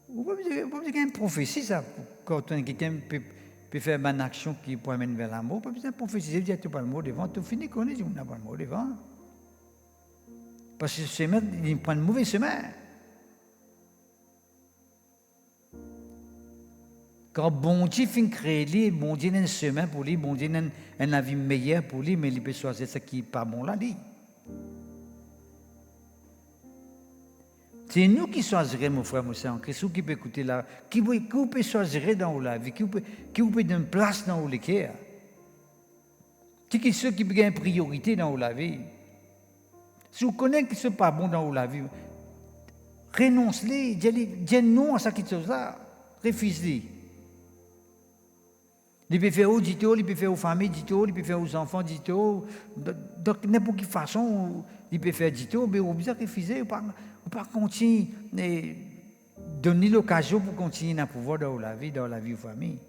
Vous pouvez dire qu'il y a une prophétie, ça. Quand quelqu'un peut faire une action qui peut amener vers l'amour, vous pouvez dire une prophétie. Vous dites, tu n'as pas le mot devant, tu finis qu'on est, on n'a pas le mot devant. Parce que ce chemin, il prend un mauvais chemin. Quand bon Dieu finit créer lui, bon Dieu a un chemin pour lui, bon Dieu a une vie meilleure pour lui, mais il peut choisir ce qui n'est pas bon là, lui. C'est nous qui choisirons, mon frère, mon soeur, en Christ, qui peut écouter là, qui peut choisir dans la vie, qui peut donner une place dans le cœur. C'est ceux qui ont une priorité dans la vie. Si vous connaissez que ce n'est pas bon dans la vie, renonce-les, dis non à cette chose-là, refuse-les. Il peut faire aux dito, il peut faire aux familles dito, il peut faire aux enfants dito. Donc, n'importe quelle façon, il peut faire dito, mais on peut refuser, on ne peut pas continuer, donner l'occasion pour continuer à pouvoir dans la vie aux familles.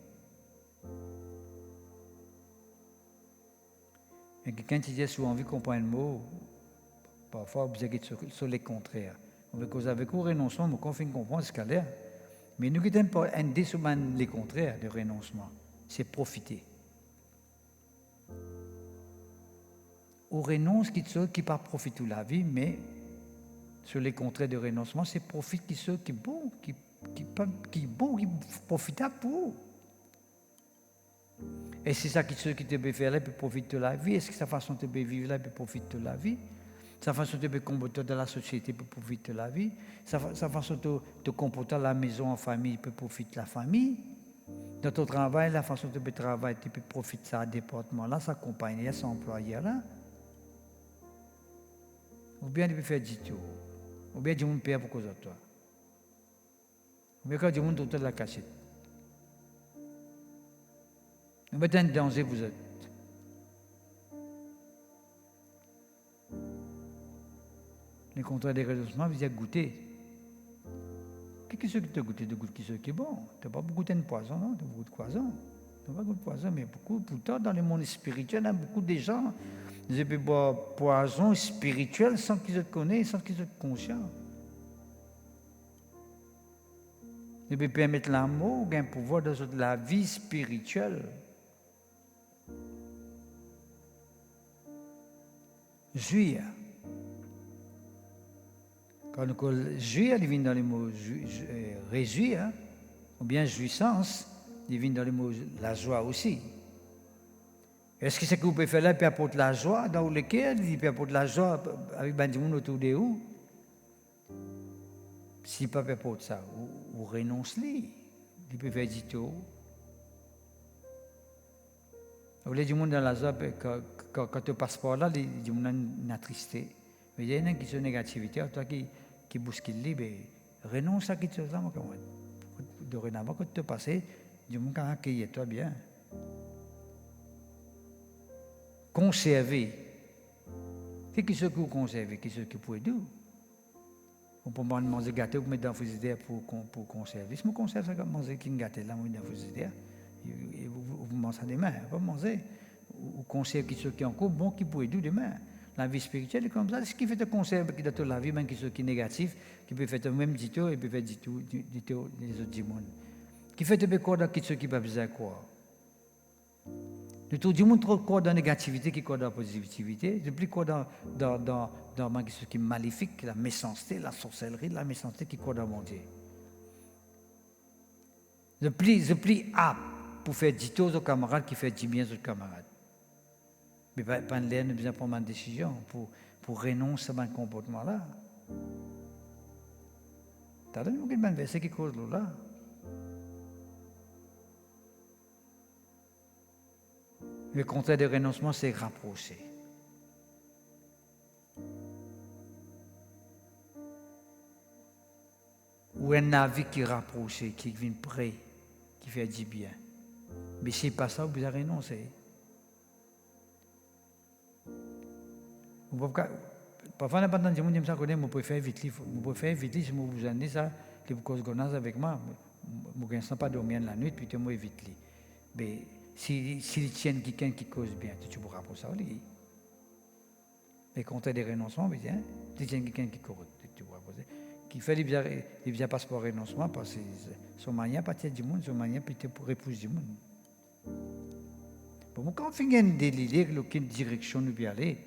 Et quelqu'un qui dit souvent envie de comprendre un mot, Parfois, vous avez sur les contraires. Parce qu'avec le renoncement, on finit comprendre ce qu'il y a. Mais nous qui n'avons pas un des les contraires de renoncement, c'est profiter. On renonce qui pas profite de la vie, mais sur les contraires de renoncement, c'est profite qui est bon, qui est profitable pour vous. Et c'est ça qui te peut faire là, puis profiter de la vie. Est-ce que sa façon de vivre là, puis profiter de la vie? Sa façon de comporter dans la société pour profiter de la vie, sa façon de te comporter à la maison en famille pour profiter de la famille, dans ton travail, la façon de travailler, tu peux profiter de ce département-là, sa compagnie, son employeur-là. Ou bien tu peux faire du tout, ou bien du monde paye pour cause de toi. Ou bien quand du monde autour de la cachette. Vous êtes en danger, vous êtes. Les contrats de renoncement, vous avez goûté. Qu'est-ce que tu as goûté de goûter ce qui est bon? Tu n'as pas goûté de poison, non? Tu as beaucoup de poison. Tu n'as pas goûté de poison, mais pourtant, dans le monde spirituel, il y a beaucoup de gens qui peuvent boire poison spirituel sans qu'ils se connaissent, sans qu'ils soient conscients. Ils peuvent permettre l'amour ou un pouvoir dans la vie spirituelle. Jouir. Quand on jouir, il vient dans les mots réjouir, ou bien jouissance, il vient dans les mots la joie aussi. Est-ce que c'est que vous pouvez faire là, puis apporter la joie dans lequel il peut apporter la joie avec des gens autour de vous? Si pas apporter ça, ou renonce-lui, il peut faire du tout. Vous voulez du monde dans la joie, quand tu passes par là, il y a une attristé. Mais il y a une qui sont négativité, toi qui bouscule, mais renonce à quelque chose là, dorénavant, quand tu passes, du monde qui a accueilli toi bien. Conserver. Qu'est-ce que vous conservez? Qu'est-ce que vous pouvez dire? On peut manger gâteau pour mettre dans le frigidaire pour conserver. Si vous conservez ça, manger un gâteau là, dans le frigidaire, vous mangez demain, vous mangez. Vous conservez ce qui est encore bon, qui pouvez dire demain. La vie spirituelle est comme ça. Ce qui fait te conserver qui dans la vie, même qui est négatif, qui peut faire même du tout et peut faire du tout les autres du monde. Qui fait te croire dans ce qui n'a pas besoin de croire. Le tout du monde trop croire dans la négativité qui croit dans la positivité. Je plus croire dans ce qui est maléfique, la méchanceté, la sorcellerie, la méchanceté qui croit dans mon Dieu. Je plus apte pour faire du tout aux camarades qui fait du bien aux camarades. Mais pas l'air, nous besoin prendre une décision pour renoncer à ce comportement-là. Tu as donné un verset qui cause là. Le contraire de renoncement, c'est rapprocher. Ou un avis qui rapproche, qui vient près, qui fait du bien. Mais si pas ça, vous avez renoncé. Parfois, on n'a pas de gens qui me connaissent, je préfère éviter. Je préfère éviter si vous en dites ça, que vous causez avec moi. Je ne sens pas dormir la nuit, puis je évite. Mais s'il tient quelqu'un qui cause bien, tu pourras pour ça. Les contraires des renoncements, bien, si tient quelqu'un qui cause, tu pourras poser. Qui fait les via passeport renoncement, parce que son manière partir du monde, son manière peut-être pour épouser du monde. Bon, quand on fait un délire, quelle direction nous peut aller?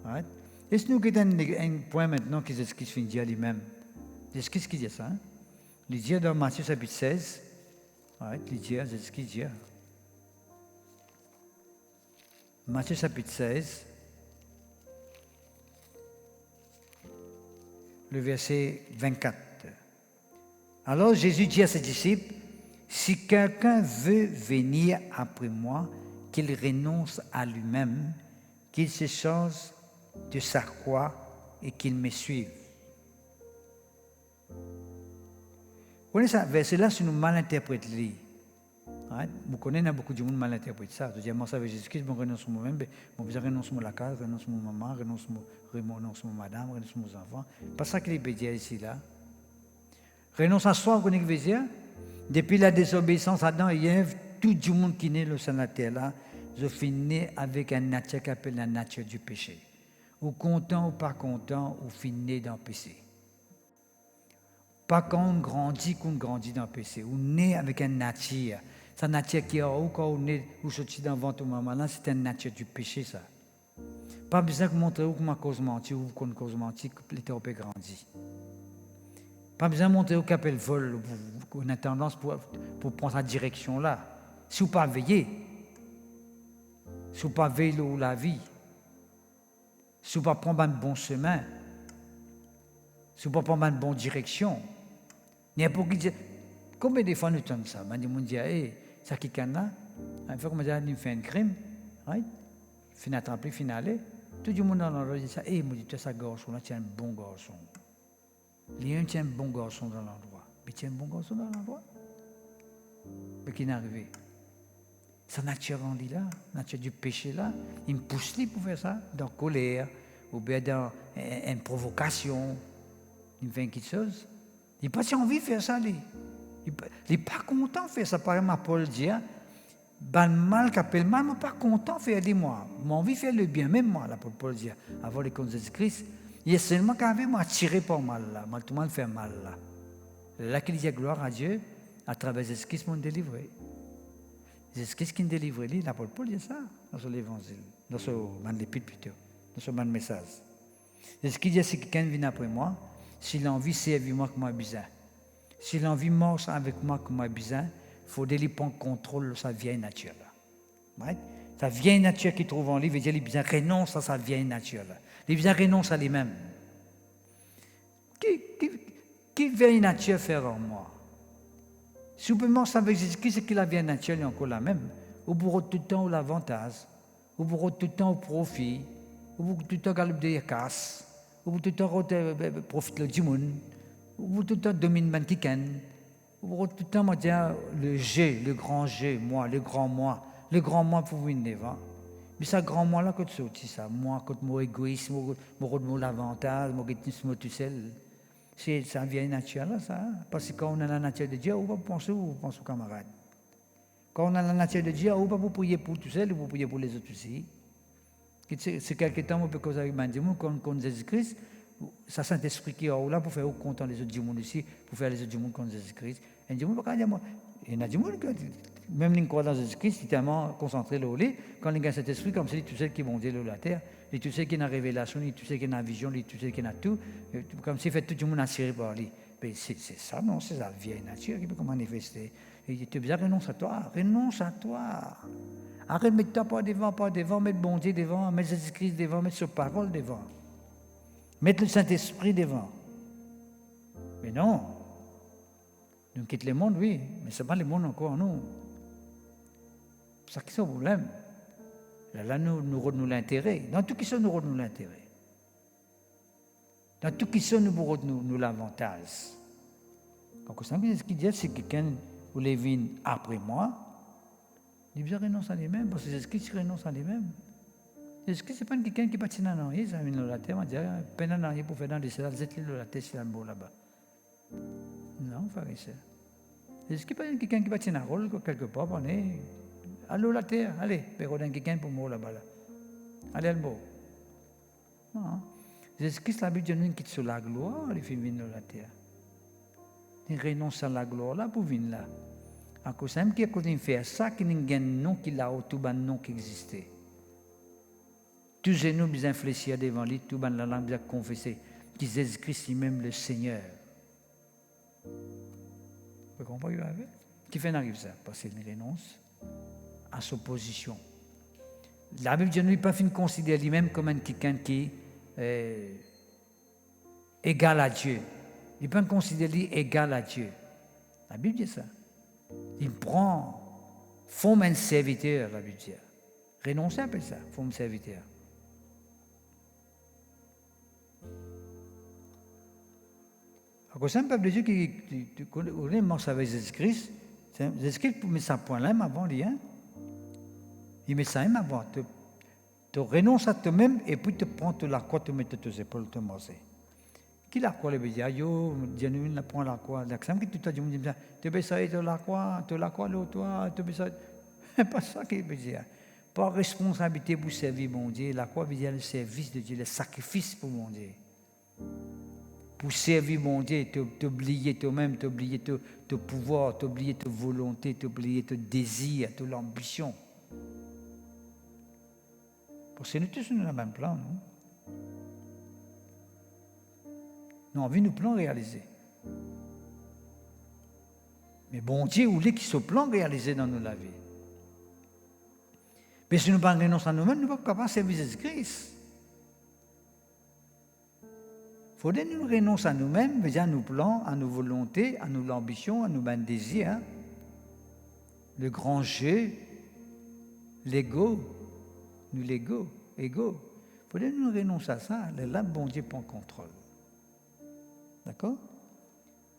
Right? Est-ce que nous avons un point maintenant qui se finit dire lui-même? Qu'est-ce qu'il dit ça? Il dit dans Matthieu chapitre 16, right? Il dit, c'est ce qu'il dit. Matthieu chapitre 16, le verset 24. Alors Jésus dit à ses disciples, si quelqu'un veut venir après moi, qu'il renonce à lui-même, qu'il se change de sa croix et qu'il me suive. Vous connaissez ça, verset-là, si nous mal interprétons. Vous connaissez, beaucoup de monde mal interprète ça. Je dis, moi, ça veut Jésus-Christ, je renonce à moi-même, je renonce à la case, je renonce à ma maman, je renonce à madame, je renonce à mes enfants. Pas ça qu'il veut dire ici, là. Renonce à soi, vous connaissez ce qu'il veut dire? Depuis la désobéissance à Adam et Ève, tout le monde qui naît sur la terre, là, je finis avec une nature qui appelle la nature du péché. Ou content ou pas content, ou fini dans le péché. Pas quand on grandit dans le péché. On naît avec une nature. Sa nature qui est ou quand on est ou sorti dans le ventre de maman, là, c'est une nature du péché, ça. Pas besoin de montrer où ma cause mentie ou qu'on cause mentie que l'état peut grandir. Pas besoin de montrer où qu'appelle vol, on a tendance pour prendre sa direction là. Si vous pas veiller, si vous pas veiller la vie, si vous pas prendre un bon chemin, si vous pas prendre une bonne direction, n'importe qui dit, combien de fois nous entendons ça? On dit, hey, ça qui est là, une fois qu'on a fait un crime, right? Fin attrapé, fin aller, tout le monde dans l'endroit dit ça, hey, moi dis, tu es ça garçon là, tu es un bon garçon. Léon tient un bon garçon dans l'endroit. Mais tu es un bon garçon dans l'endroit? Mais qui n'est arrivé? Sa nature rendue là, la nature du péché là, il me pousse pour faire ça, dans la colère, ou bien dans une provocation, il me fait quelque chose. Il n'a pas envie de faire ça, lui. Il n'est pas content de faire ça. Par exemple, Paul dit, ben mal qu'appelle mal, je ne suis pas content de faire de moi. J'ai envie de faire le bien, même moi, là, Paul dit, avant les comptes de Jésus-Christ. Il y a seulement quand même attiré par mal, là. Tout le monde fait mal, là. Là qu'il dit gloire à Dieu, à travers Jésus-Christ, m'ont délivré. Jésus-Christ qui nous délivre, l'apôtre Paul dit ça dans son évangile, dans son l'épître plutôt, dans son message. Jésus-Christ dit, si quelqu'un vient après moi, s'il a envie de servir moi comme moi besoin, s'il a envie de marcher avec moi comme moi besoin, il faut lui prendre contrôle de sa vieille nature. Là. Right? Sa vieille nature qu'il trouve en lui, il veut dire qu'il besoin renonce à sa vieille nature. Là. Il besoin renonce à lui-même. Qui vieille nature faire en moi? Si vous pouvez marcher avec Jésus-Christ, c'est que la vieille nature est encore la même. Au bout de tout le temps, au l'avantage. Au bout de tout le temps, au profit. Au bout de tout le temps, galop de casse. Au bout de tout le temps, profite du monde. Au bout de tout le temps, domine le quelqu'un. Au bout de tout le temps, moi, dis le G, le grand G, moi, le grand moi. Le grand moi pour venir devant. Mais ça, grand moi là, quand c'est aussi ça. Moi, quand mon égoïsme, mon l'avantage, mon égoïsme tout seul. C'est sa vieille nature là, ça. Parce que quand on a la nature de Dieu, on va penser aux camarades. Quand on a la nature de Dieu, on va pas prier pour tout seul, on va prier pour les autres aussi. C'est quelque temps, on peut causer avec Mandimou, contre Jésus-Christ, ça Saint-Esprit qui est là pour faire content les autres du monde ici, pour faire les autres du monde contre Jésus-Christ. Et du monde, il y a du monde, même les croient dans Jésus-Christ, ils sont tellement concentrés là où il quand il y a cet esprit, comme c'est tous ceux qui vont dire la terre, et tous ceux qui ont la révélation, et tous ceux qui ont la vision, et tous ceux qui ont tout, comme s'il fait tout le monde attiré par lui. Mais c'est ça, non, c'est la vieille nature qui peut manifester. Et tu dis, renonce à toi. Arrête de mettre toi pas devant, mettre bon Dieu devant, mettre Jésus-Christ devant, mettre sa parole devant. Mettre le Saint-Esprit devant. Mais non. Nous quittons le monde, oui, mais ce n'est pas le monde encore, nous. C'est ça qui est le problème. Là, nous redonnons l'intérêt. Dans tout qui sont, nous redonnons l'intérêt. Dans tout qui sont, nous redonnons l'avantage. Donc, ce qu'il dit, c'est que quelqu'un voulait venir après moi, il dit, renonce à lui-même, parce que Jésus-Christ renonce à lui-même. Jésus-Christ, ce n'est pas quelqu'un qui est parti dans la ça vient de la terre, on dit, peine dans la pour faire dans les salades, zette-le de la terre, c'est un beau là-bas. Non, pharisien. Jésus-Christ n'est pas quelqu'un qui est parti dans le rôle, quelque part, on est. Allô la terre, allez, perdons quelqu'un pour moi là-bas. Là. Allez, le beau. Non. Jésus-Christ, la Bible dit quitte sur la gloire, il fait venir la terre. Il renonce à la gloire là pour venir là. À cause de qui a fait ça, qu'il n'y a un nom qui a tout un nom qui existait. Tous les nous bien infléchis devant lui, tout la langue bien confessé, que Jésus-Christ lui-même le Seigneur. Vous comprenez qui fait arrive ça? Parce qu'il renonce à sa position. La Bible dit qu'il ne peut pas considérer lui-même comme quelqu'un qui est égal à Dieu. Il ne peut pas considérer lui égal à Dieu. La Bible dit ça. Il prend forme un serviteur, la Bible dit. Renoncer appelle ça, forme serviteur. Alors, c'est un peuple de Dieu qui connaît avec Jésus-Christ. Jésus-Christ met ça point là, avant lui. Hein? Il met ça avant. Tu renonces à toi-même et puis tu prends la croix, tu mets tes épaules, tu marches. Qui la croix, le bédia? Yo, Dieu nous la prend la croix. L'exemple que tu as dit, tu veux ça, tu la croix, l'autre, toi, tu veux ça. C'est pas ça qu'il veut dire. pas responsabilité pour servir mon Dieu. La croix veut dire le service de Dieu, le sacrifice pour mon Dieu. Pour servir mon Dieu, t'oublier toi-même, t'oublier ton pouvoir, t'oublier ta volonté, t'oublier ton désir, ton ambition. Parce que nous tous sommes dans le même plan, non? Nous avons vu nos plans réalisés. Mais bon Dieu voulait qu'il soit plan réalisé dans nos vies. Mais si nous ne renonçons à nous-mêmes, nous ne sommes pas capables de servir Jésus-Christ. Il faudrait que nous renoncer à nous-mêmes, à nos plans, à nos volontés, à nos ambitions, à nos désirs. Hein? Le grand jeu, l'ego. Il faudrait que nous renoncer à ça. Là, bon Dieu prend contrôle. D'accord?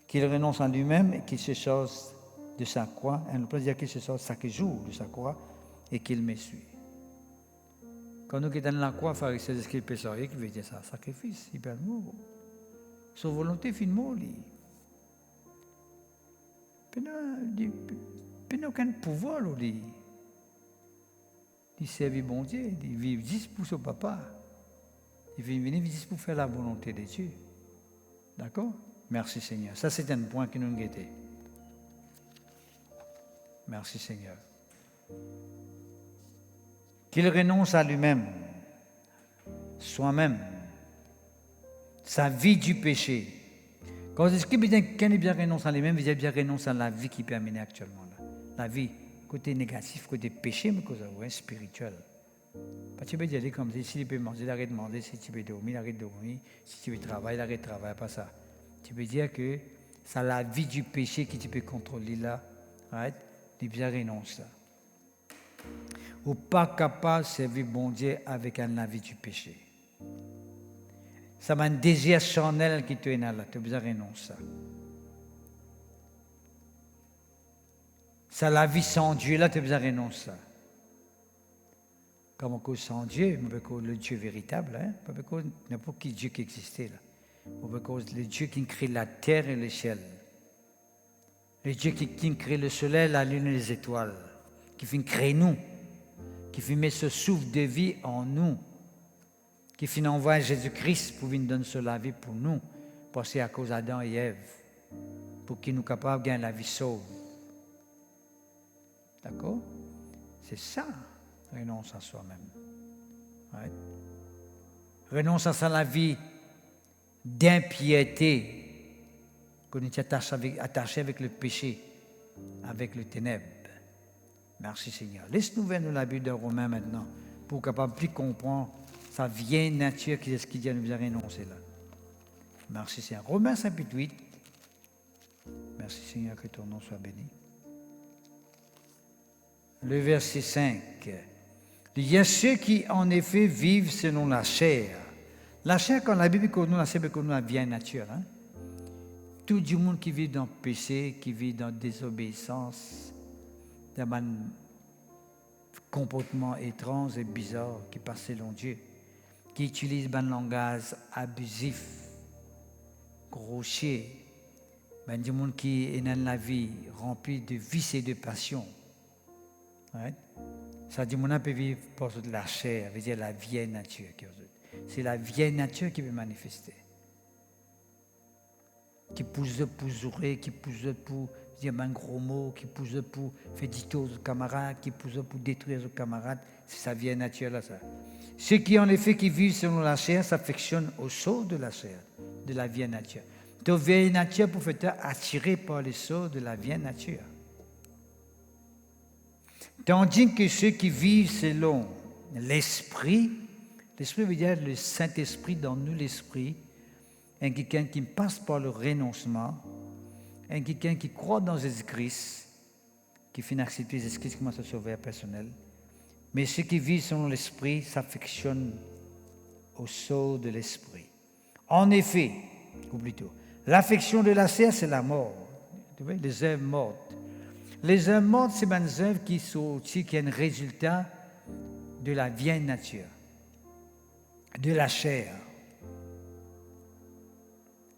Qu'il renonce à lui-même et qu'il se charge de sa croix. On ne peut pas dire qu'il se charge chaque jour de sa croix et qu'il me suit. Quand nous quittons la croix, faire ce qu'il peut savoir, qui veut dire ça, sacrifice, il perd le mot. Sa volonté fait le mot, lui. Il n'a aucun pouvoir, lui. Il servit bon Dieu, il vit juste pour son papa. Il vit venir juste pour faire la volonté de Dieu. D'accord? Merci Seigneur. Ça, c'est un point que nous guettons. Merci Seigneur. Qu'il renonce à lui-même, soi-même, sa vie du péché. Quand on dit qu'il bien renonce à lui-même, il bien renonce à la vie qui peut amener actuellement. Là. La vie, côté négatif, côté péché, mais côté spirituel. Parce que tu peux dire comme ça, si tu peux manger, il arrête de manger, si tu peux dormir, il arrête de dormir, si tu veux travailler, il arrête de travailler, pas ça. Tu peux dire que c'est la vie du péché que tu peux contrôler là, right? Tu bien renoncer. Ou pas capable de servir bon Dieu avec un vie du péché. Ça m'a un désir charnel qui te est là, tu as besoin de renoncer. Ça la vie sans Dieu là, tu as besoin de renoncer. Comme on cause sans Dieu, le Dieu véritable, hein? Pas n'importe qui Dieu qui existait là. Le Dieu qui crée la terre et le ciel. Le Dieu qui crée le soleil, la lune et les étoiles. Qui fait créer nous. Qui fait mettre ce souffle de vie en nous. Qui fait envoyer Jésus-Christ pour venir donner la vie pour nous. Parce que c'est à cause d'Adam et Ève. Pour qu'ils nous capables de gagner la vie sauve. D'accord? C'est ça. Renonce à soi-même. Ouais. Renonce à la vie d'impiété qu'on est attaché avec le péché, avec le ténèbre. Merci Seigneur. Laisse-nous vers nous la Bible de Romains maintenant pour capable plus comprendre sa vieille nature qui est ce qu'il dit à nous a renoncer là. Merci Seigneur. Romains chapitre 8. Merci Seigneur, que ton nom soit béni. Le verset 5. Il y a ceux qui en effet vivent selon la chair. La chair, quand la Bible connaît la chair, c'est la vieille nature. Hein? Tout le monde qui vit dans le péché, qui vit dans la désobéissance, dans un comportement étrange et bizarre qui passe selon Dieu, qui utilise un langage abusif, grossier, du monde qui est dans la vie rempli de vices et de passions. Right? Ça dit mon peut vivre par de la chair, veut dire la vieille nature. C'est la vieille nature qui peut manifester. Qui pousse pour jouer, qui pousse pour dire un gros mot, qui pousse pour faire du tort aux camarades, qui pousse pour détruire aux camarades. C'est sa vieille nature là, ça. Ceux qui en effet qui vivent selon la chair s'affectionnent au sceau de la chair, de la vieille nature. Ta vieille nature pour faire attirer par le sceau de la vieille nature. Tandis que ceux qui vivent selon l'esprit, l'esprit veut dire le Saint-Esprit dans nous, l'esprit, un quelqu'un qui passe par le renoncement, un quelqu'un qui croit dans Jésus-Christ, qui finit accepter Jésus-Christ comme son sauveur personnel. Mais ceux qui vivent selon l'esprit s'affectionnent au sceau de l'esprit. En effet, ou plutôt, l'affection de la chair, c'est la mort. Tu vois, les œuvres mortes. Les œuvres mortes, c'est des œuvres qui sont un résultat de la vieille nature, de la chair.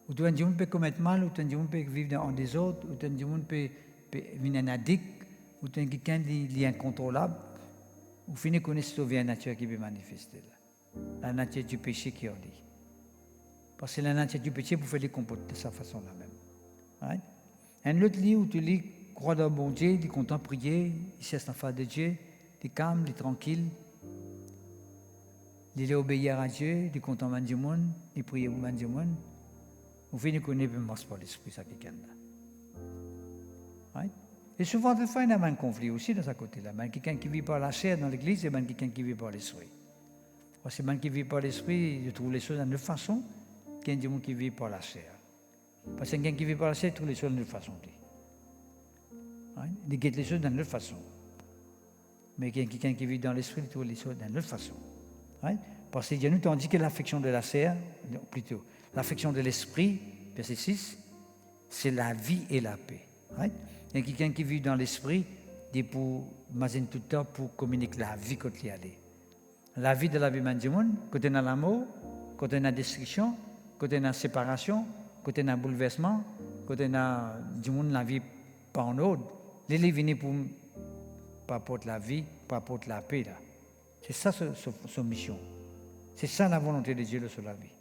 Ou tu as dit, on peut commettre mal, ou tu as dit, on peut vivre en désordre, ou tu as dit, on peut devenir un addict, ou tu as quelqu'un qui est incontrôlable, Vous finissez connaître cette vieille nature qui peut manifester là. La nature du péché qui en dit. Parce que la nature du péché, vous faites les comporter de cette façon-là même. Right? Un autre livre où tu lis, crois dans le bon Dieu, il est content de prier, il cherche l'enfant de Dieu, il est calme, il est tranquille, il est obéir à Dieu, il est content de Dieu, il prie pour Dieu. Vous finissez connaître le monstre par l'esprit, ça quelqu'un là. Right? Et souvent, des fois, il y a un conflit aussi de ce côté-là. Il y a quelqu'un qui vit par la chair dans l'église et quelqu'un qui vit par l'esprit. Parce que quelqu'un qui vit par l'esprit, il trouve les choses d'une autre façon qu'un démon qui vit par la chair. Parce que quelqu'un qui vit par la chair, il trouve les choses d'une autre façon. Il guette les choses d'une autre façon. Mais quelqu'un qui vit dans l'esprit, il trouve les choses d'une autre façon. Parce que Dieu nous dit que l'affection de la chair, plutôt, l'affection de l'esprit, verset 6, c'est la vie et la paix. Et quelqu'un qui vit dans l'esprit, il pour imaginer tout le temps pour communiquer la vie quand il y a. La vie de la vie du monde, quand il y a l'amour, quand il y a la destruction, quand il y a la séparation, quand il y a un bouleversement, quand il y a du monde la vie pas en ordre, les viennent pour pas apporter la vie, pas apporter la paix là. C'est ça sa mission. C'est ça la volonté de Dieu sur la vie.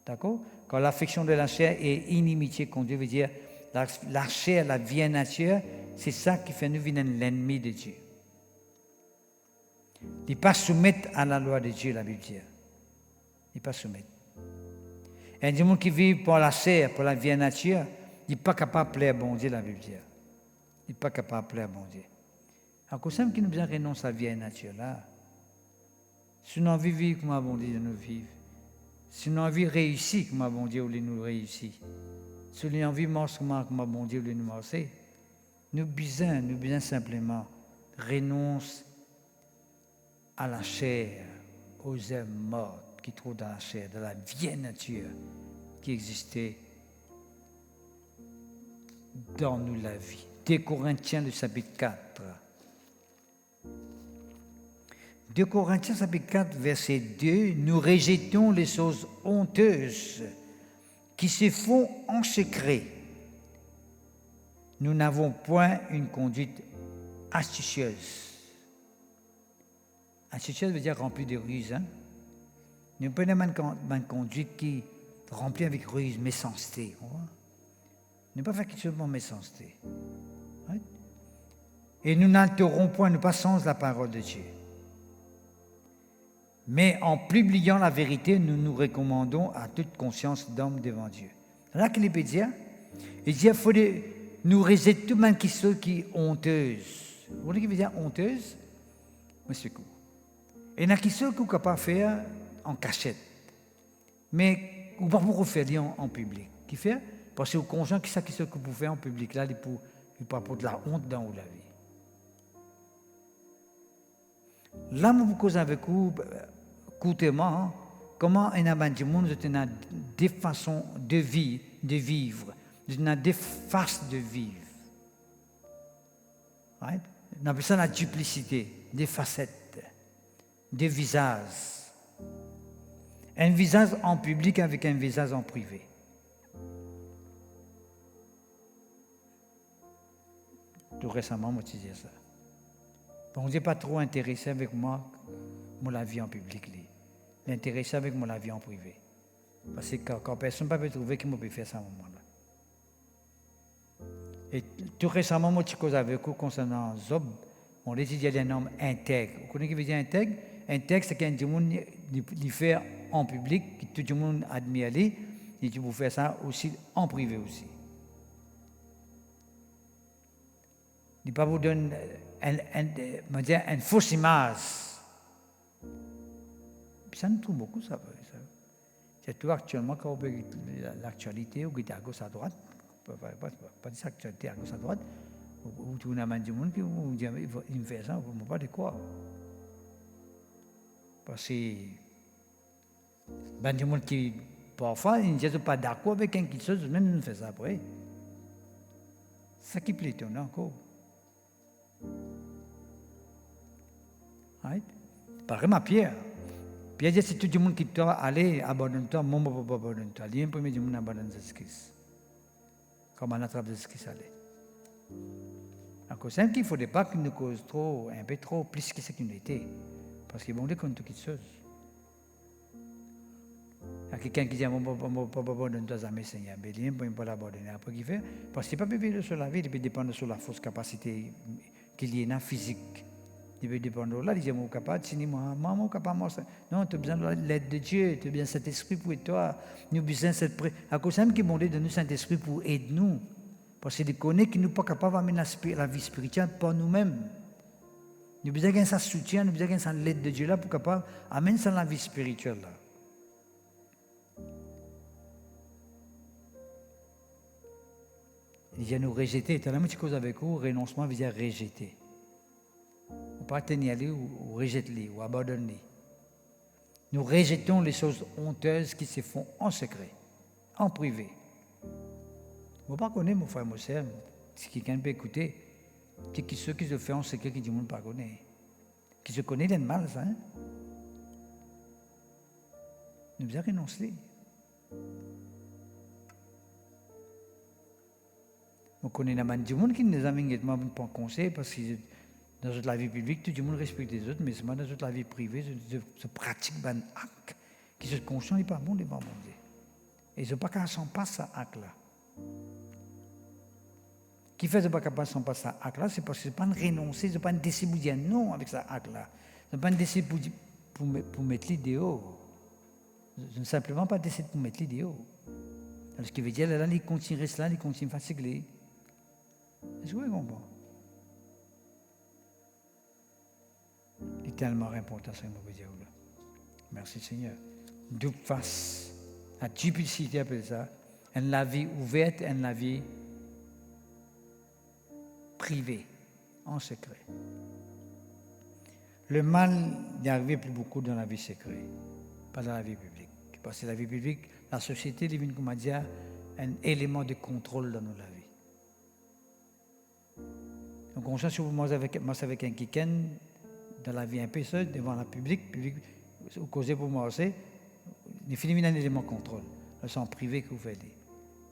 D'accord? Quand l'affection de la chair est inimitié contre Dieu, veut dire la chair, la vieille nature, c'est ça qui fait nous venir l'ennemi de Dieu. Il ne pas soumettre à la loi de Dieu, la Bible dit. Il ne pas soumettre. Un démon qui vit pour la chair, pour la vieille nature, il n'est pas capable de plaire à bon Dieu, la Bible dit. Il n'est pas capable de plaire à bon Dieu. À cause de ça, nous devons renoncer à la vieille nature là. Si nous avons envie de vivre comme bon Dieu nous vivre, si nous avons envie de réussir comme bon Dieu nous réussir, si nous avons envie de marcher comme bon Dieu nous marcher, nous besoin simplement renoncer à la chair, aux âmes mortes qui trouvent dans la chair, de la vieille nature qui existait dans nous la vie. 2 Corinthiens, le chapitre 4. 2 Corinthiens, chapitre 4, verset 2, nous rejetons les choses honteuses qui se font en secret. Nous n'avons point une conduite astucieuse. Astucieuse veut dire remplie de ruse. Nous prenons une conduite qui est remplie avec ruse, méchanceté. Ne pas faire quelque chose pour méchanceté. Et nous n'altérons point, nous passons la parole de Dieu. Mais en publiant la vérité, nous nous recommandons à toute conscience d'homme devant Dieu. Là qu'il peut dire, il dit qu'il faut nous rejeter tout le monde qui est honteuse. Vous voyez ce qu'il veut dire honteuse? Monsieur Kou. Et il y a qui sont capables de faire en cachette. Mais on ne peut pas faire en public. Qui fait? Parce que le conjoint, qui sait que vous faire en public là, il ne peut pas de la honte dans la vie. Là, je vous cause avec vous, courtement, comment il y a des gens qui ont des façons de vivre, des faces de vivre. Right? On appelle ça la duplicité, des facettes, des visages. Un visage en public avec un visage en privé. Tout récemment, moi, je disais ça. Bon, Dieu n'est pas trop intéressé avec moi, la vie en public. Il est intéressé avec moi, la vie en privé. Parce que quand personne ne peut trouver qui peut faire ça à ce moment-là. Et tout récemment, moi, je cause avec vous concernant Job. On dit qu'il y a un homme intègre. Vous connaissez ce qui veut dire intègre? Intègre, c'est qu'un monde il fait en public, que tout le monde admire lui, et tu peux faire ça aussi en privé aussi. Il ne pas vous donner une fausse image. Ça nous trouve beaucoup, ça. C'est tout actuellement, quand on veut l'actualité, ou à gauche à droite, pas dire l'actualité à gauche à droite, ou tout le monde du monde qui vous dit, il me fait ça, vous ne pas de quoi. Parce que, du monde qui, parfois, ils ne sont pas d'accord avec quelque chose, même nous fait ça après. Ça qui plaît, on a encore. Right? Pareil, ma Pierre. Pierre dit, c'est tout le monde qui doit aller abandonne-toi, moi, je ne peux pas abandonner-toi. Il y a un premier du monde abandonne Jésus-Christ. Comme on attrape Jésus-Christ aller. Donc, c'est qu'il ne faudrait pas qu'il nous cause trop, un peu trop, plus que ce qu'il était. Parce que bon Dieu compte toutes choses. Il y a quelqu'un qui dit, bon, pas abandonner toi amis Seigneur, mais il ne peut pas l'abandonner. Après, qu'il fait? Parce qu'il ne peut pas vivre sur la vie, il peut dépendre sur la fausse capacité qu'il y a physique. Il peut dépendre là, il dit, moi, capable, si moi, maman, capable, non, tu as besoin de l'aide de Dieu, tu as besoin de cet esprit pour toi. Nous avons besoin de cette à cause de qui demande de nous Saint-Esprit pour aider nous. Parce qu'il connaît qu'il n'est pas capable d'amener la vie spirituelle par nous-mêmes. Nous avons besoin de sa soutien, nous avons besoin de l'aide de Dieu là pour capable d'amener ça dans la vie spirituelle là. Il vient nous rejeter. Tu as la même chose avec vous, renoncement veut dire rejeter. Ou pas tenir les ou rejeter-les ou abandonner. Nous rejetons les choses honteuses qui se font en secret, en privé. Vous ne pas connaître mon frère, mon sœur, si quelqu'un peut écouter, c'est ceux qui se font en secret qui ne monde pas connaître. Qui se connaissent le mal, ça. Hein? Nous devons renoncer. On connaît la manne du monde qui nous a mis un conseil parce que dans la vie publique, tout le monde respecte les autres, mais c'est dans la vie privée, se pratique un acte qui se conscient n'est pas bon devant Dieu. Et ils ne sont pas capables de passer à acte là. Qui fait pas capable de passer à acte là, c'est parce que c'est pas un renoncer, c'est pas un décider pour dire non avec ça acte là. C'est pas un décider pour mettre l'idéal. C'est simplement pas décider pour mettre l'idéal. Ce qui veut dire là, il continue cela, il continue fatigué. Est-ce que vous comprenez? C'est tellement important ce que je veux dire là. Merci Seigneur. D'où face à duplicité appelle ça, une la vie ouverte, une la vie privée, en secret. Le mal n'arrive plus beaucoup dans la vie secrète, pas dans la vie publique. Parce que la vie publique, la société devient, comme on dit, un élément de contrôle dans notre vie. Donc, on sait si vous mangez avec un quelqu'un dans la vie un peu seul, devant la public, vous causez pour manger, il finit un élément de contrôle. C'est en privé que vous faites.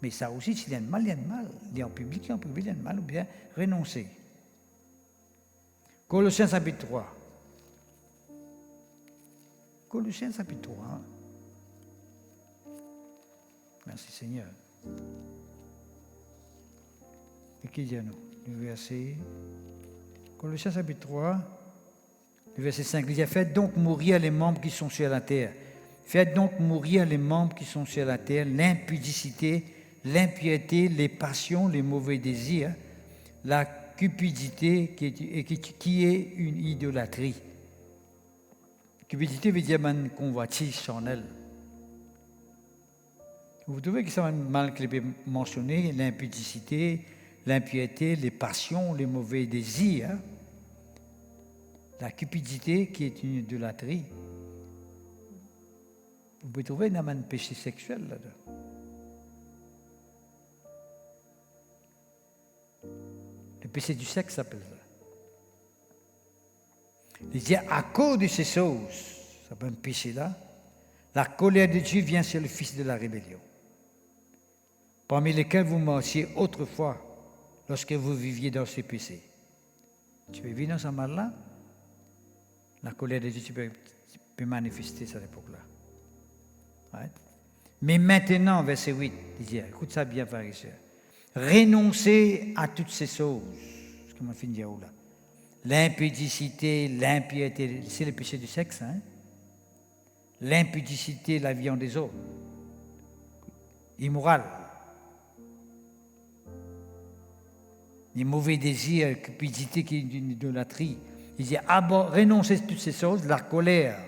Mais ça aussi, s'il y a un mal, il y a un mal. Il y a en public, il y a en privé, il y a un mal, ou bien renoncer. Colossiens chapitre 3. Colossiens chapitre 3. Hein? Merci Seigneur. Et qui dit à nous? Le verset. Colossiens chapitre 3, le verset 5. Il dit, faites donc mourir les membres qui sont sur la terre. Faites donc mourir les membres qui sont sur la terre, l'impudicité, l'impiété, les passions, les mauvais désirs, la cupidité qui est une idolâtrie. Cupidité veut dire une convoitise charnelle. Vous trouvez que c'est un mal qu'il peut mentionner, l'impudicité, l'impiété, les passions, les mauvais désirs, la cupidité qui est une idolâtrie. Vous pouvez trouver un péché sexuel là-dedans. Le péché du sexe s'appelle ça. Il dit à cause de ces choses, ça s'appelle un péché là, la colère de Dieu vient sur le fils de la rébellion, parmi lesquels vous marchiez autrefois lorsque vous viviez dans ces péchés. Tu peux vivre dans ce mal-là, la colère de Dieu, tu peux manifester à cette époque-là. Right? Mais maintenant, verset 8, il dit, écoute ça bien, frère et sœur, renoncez à toutes ces choses. Ce que m'a fait dire là. L'impudicité, l'impiété, c'est le péché du sexe. Hein? L'impudicité, la viande des autres. Immoral. Les mauvais désirs, cupidité qui est une idolâtrie. Il dit, renoncez à toutes ces choses, la colère.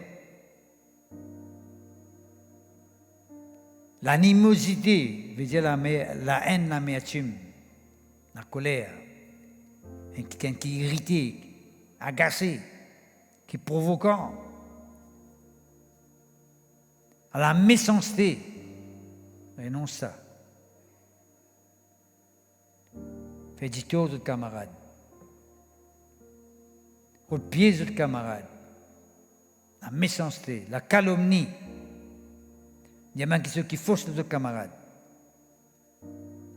L'animosité, veut dire la haine, l'amertume, la colère. Quelqu'un qui est irrité, agacé, qui est provoquant. À la méchanceté, renonce ça. Fais du tort aux camarades. Au pied aux camarades. La méchanceté, la calomnie. Il y a même ceux qui faussent aux camarades.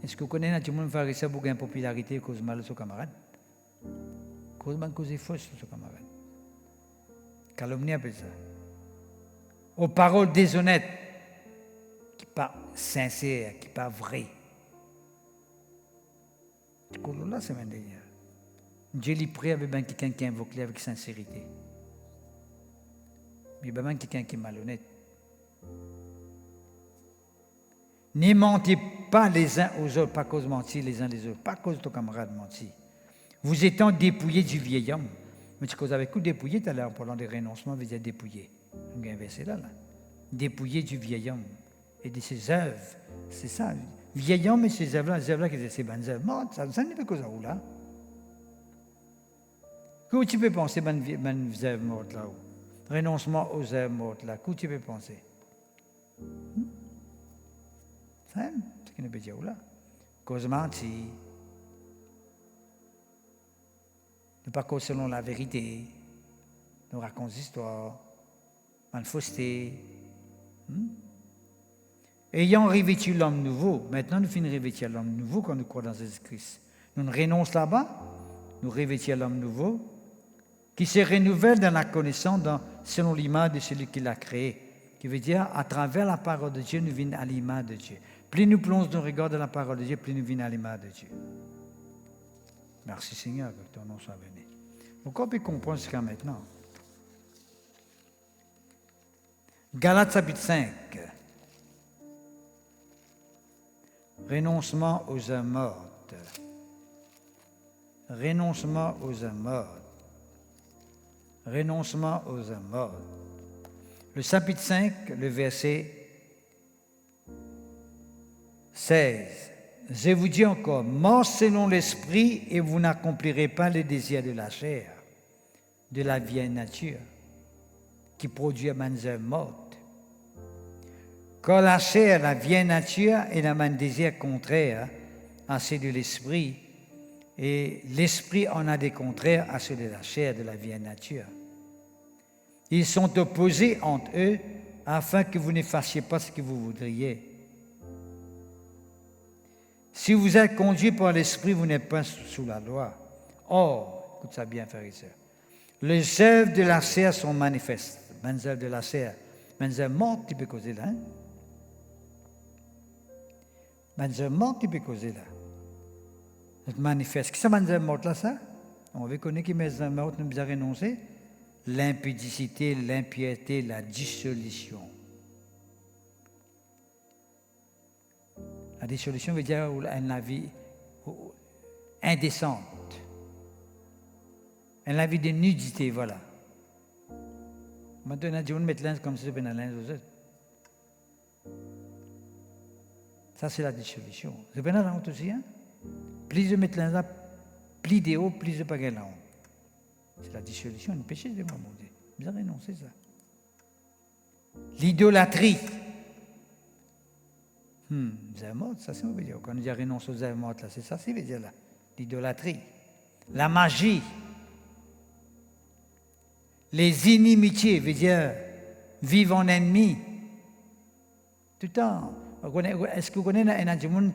Est-ce que vous connaissez tout le monde faire ça pour gagner popularité à cause de mal aux camarades? Cause de fausse aux camarades. Calomnie appelle ça. Aux paroles déshonnêtes, qui pas sincères, qui pas vraies. Là, c'est maintenant. Dieu lui prie avec quelqu'un qui invoque avec sincérité. Mais il y a même quelqu'un qui est malhonnête. Ne mentez pas les uns aux autres, pas à cause de mentir les uns les autres, pas à cause de ton camarade mentir. Vous étant dépouillés du vieil homme. Mais tu causes avec coup dépouillé, tu as l'air en parlant de renoncement, veut dire dépouillé. Il y a un verset là. Dépouillé du vieil homme et de ses œuvres. C'est ça. Vieil homme et ses œuvres-là, les œuvres-là, qui c'est bonnes œuvres. Ça n'est pas cause à où là. Qu'où tu peux penser, bonnes œuvres mortes là-haut? Renoncement aux œuvres mortes là. Qu'où tu peux penser? Ça, c'est ce qu'il ne peut dire où là. Cause mentir. Ne pas cause selon la vérité. Nous raconter des histoires. Mal fausseté. Ayant revêtu l'homme nouveau, maintenant nous finissons revêtir l'homme nouveau quand nous croyons dans Jésus-Christ. Nous renonçons là-bas, nous revêtir l'homme nouveau, qui se renouvelle dans la connaissance selon l'image de celui qui l'a créé. Qui veut dire, à travers la parole de Dieu, nous venons à l'image de Dieu. Plus nous plongeons dans le regard de la parole de Dieu, plus nous venons à l'image de Dieu. Merci Seigneur, que ton nom soit béni. Pourquoi on peut comprendre jusqu'à maintenant? Galates chapitre 5. Renoncement aux œuvres mortes. Renoncement aux œuvres mortes. Renoncement aux œuvres mortes. Le chapitre 5, le verset 16. Je vous dis encore, mort selon l'esprit et vous n'accomplirez pas les désirs de la chair, de la vieille nature, qui produit une œuvre morte. Car la chair, la vieille nature, est un désir contraire à ceux de l'esprit, et l'esprit en a des contraires à ceux de la chair, de la vieille nature. Ils sont opposés entre eux afin que vous ne fassiez pas ce que vous voudriez. Si vous êtes conduit par l'esprit, vous n'êtes pas sous la loi. Or, écoute ça bien, frères et sœurs, les œuvres de la chair sont manifestes. Les œuvres de la chair, les œuvres mortes, tu peux causer là. Les œuvres mortes, tu peux causer là. Ça manifeste. Qu'est-ce que c'est les œuvres mortes là, ça? On veut connaître qui met les œuvres mortes, nous a renoncé. L'impudicité, l'impiété, la dissolution. La dissolution veut dire une vie indécente. Une vie de nudité, voilà. Maintenant, on met l'un comme si c'était l'un aux autres. Ça, c'est la dissolution. C'est bien la honte aussi, hein? Plus de mettre l'un, plus de haut, plus de payer la honte. C'est la dissolution, le péché de moi, mon Dieu. Vous avez renoncé ça. L'idolâtrie. Les œuvres mortes, ça c'est on veut dire. Quand on dit renoncer aux œuvres mortes, là, c'est ça, c'est veut dire là. L'idolâtrie. La magie. Les inimitiés, veut dire vivre en ennemi. Tout le temps. Est-ce que vous connaissez un monde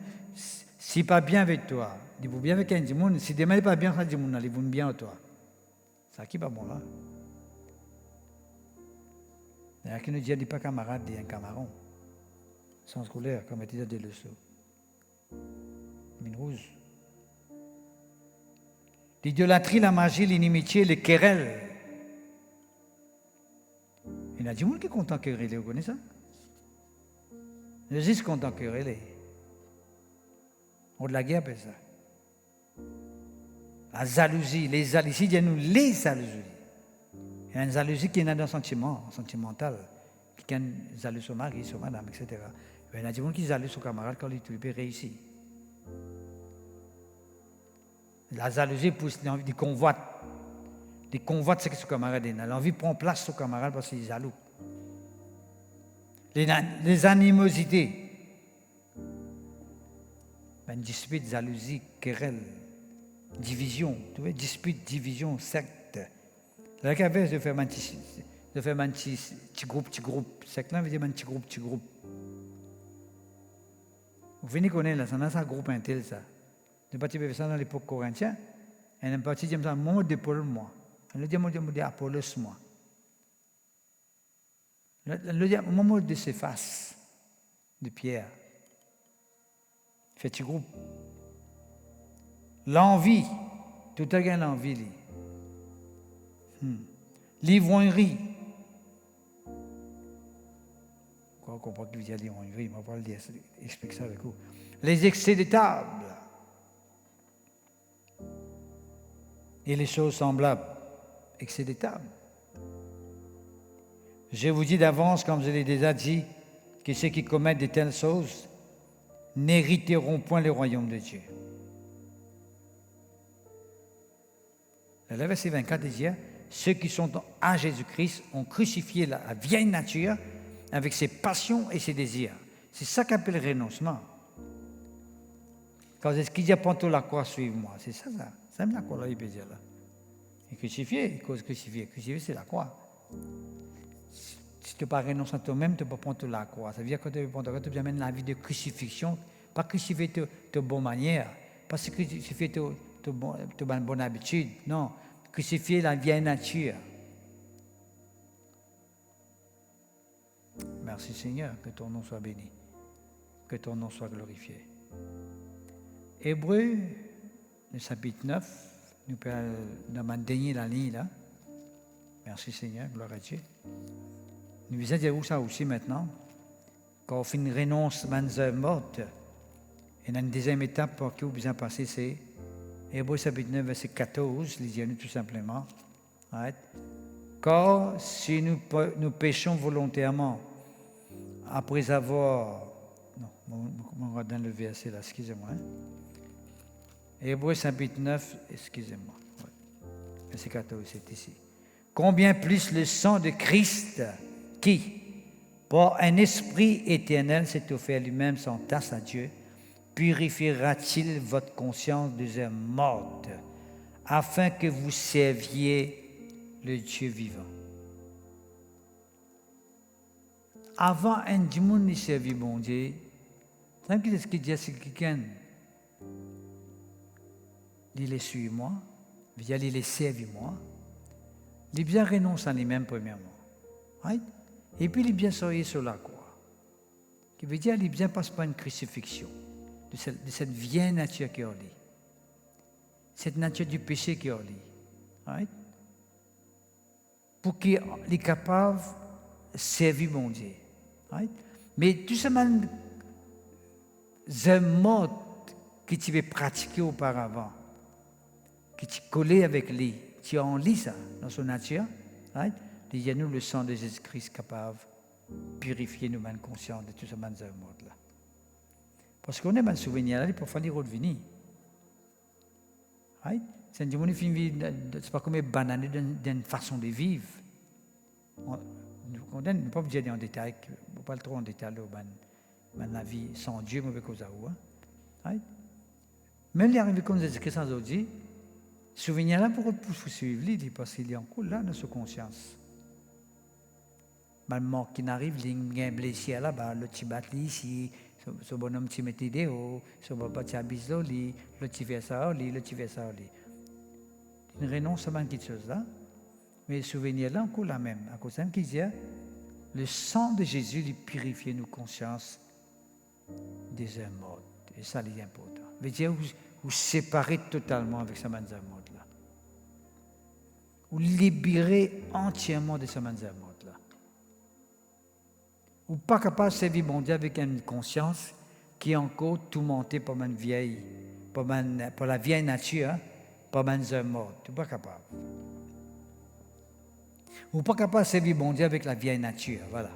si pas bien avec toi? Dis-vous bien avec un monde, si demain n'est pas bien avec un monde, allez-vous bien avec toi? Ça qui pas bon là. Il y a qui nous dit, dit pas camarade, dit un camaron. Sans scolaire, comme était de leçons. Mine rouge. L'idolâtrie, la magie, l'inimitié, les querelles. Il y a du monde qui est content quereller, vous connaissez ça? Je suis content quereller. On de la guerre, c'est ça. La jalousie, les jalousies, il y a nous les jalousies. Il y a une jalousie qui est dans le sentiment, sentimental, qui est jaloux sur mari, sur madame, etc. Il y a des gens qui jaloux sur camarade quand il peut réussir. La jalousie pousse l'envie de convoite. Des convoites, c'est que ce camarade est. L'envie prend place sur camarade parce qu'il est jaloux. Les animosités. Une dispute, jalousie, querelle, division. Tu vois, dispute, division, secte. Là, qu'il y avait, je fais un petit groupe. Secte là, veut dire un petit groupe. Vous venez connaître là, ça n'a pas un groupe intel, ça. Je ne sais pas si vous avez ça dans l'époque corinthienne. Et un parti dit ça, mon de Paul, moi. On le dit, Apollos, moi. Au moment de ses faces, de Pierre, fait petit groupe. L'envie, tout à l'heure l'envie. L'ivrognerie. Quoi qu'on peut dire l'ivrognerie, on va pas le dire, explique ça avec vous. Les excès de table. Et les choses semblables. Excès de table. Je vous dis d'avance, comme je l'ai déjà dit, que ceux qui commettent de telles choses n'hériteront point le royaume de Dieu. Le verset 24 dit, ceux qui sont à Jésus-Christ ont crucifié la vieille nature avec ses passions et ses désirs. C'est ça qu'appelle le renoncement. Quand est-ce qu'il dit, prends la croix, suive-moi. C'est ça, ça. C'est la croix, là, il peut dire là. Et crucifié, cause crucifié. Crucifié, c'est la croix. Si tu ne pas renoncer à toi-même, tu ne peux pas prendre la croix. Ça veut dire que tu peux amener la vie de crucifixion, pas crucifier de bonne manière, pas crucifier de bonne habitude, non, crucifier la vieille nature. Merci Seigneur, que ton nom soit béni, que ton nom soit glorifié. Hébreux, le chapitre 9, nous pouvons dernier la ligne là. Merci Seigneur, gloire à Dieu. Nous allons dire où ça aussi maintenant, quand on fait une renonce à une œuvre morte, et dans une deuxième étape pour qui vous besoin passer, c'est Hébreux chapitre 9, verset 14, lisez-nous tout simplement. Right? Car si nous péchons volontairement, après avoir... Non, on va dans le verset là, excusez-moi. Hébreux chapitre 9, excusez-moi. Ouais. Verset 14, c'est ici. Combien plus le sang de Christ, qui, par un esprit éternel, s'est offert lui-même sans tache à Dieu, purifiera-t-il votre conscience des œuvres mortes, afin que vous serviez le Dieu vivant. Avant un dimanche de servir bon Dieu, qu'est-ce qu'il dit à quelqu'un? Il est suivi moi, il est servi moi. Il bien renonce à lui-même premièrement. Right? Et puis il est bien sorti sur la croix. Qui veut dire qu'il est bien passe par une crucifixion de cette vieille nature qui est en lui. Cette nature du péché qui est en lui. Right? Pour qu'il est capable de servir mon Dieu. Right? Mais tout ce mode que tu veux pratiquer auparavant, que tu collais avec lui, tu as en lui ça, dans son nature, right? Il y a nous le sang de Jésus-Christ capable de purifier nos mains conscientes de tout ce mode là. Parce qu'on a un souvenir là, il faut falloir revenir. Right? C'est pas comme banane d'une façon de vivre. On ne peut pas dire en détail, on ne peut pas trop en détail la vie sans Dieu, mauvais cause à où. Right? Même les arrivés comme Jésus-Christ sans aujourd'hui, souvenir là pour suivre lui, parce qu'il est encore là dans sa conscience. Le mort qui n'arrive, il est blessé là, le petit bat ici, ce bonhomme qui met des hauts, ce papa qui abuse là, le petit fait ça, le petit fait ça. Il renonce à quelque chose là, mais le souvenir là encore la même. À cause de qui dit, le sang de Jésus lui purifie nos consciences des œuvres mortes. Et ça, c'est important. Veut dire vous séparez totalement avec ce monde là. Vous libérez entièrement de ce monde là. Ou pas capable de servir mon Dieu avec une conscience qui est encore tourmentée par une vieille, par la vieille nature, par une œuvre morte. Tu n'es pas capable. Ou pas capable de servir mon Dieu avec la vieille nature, voilà.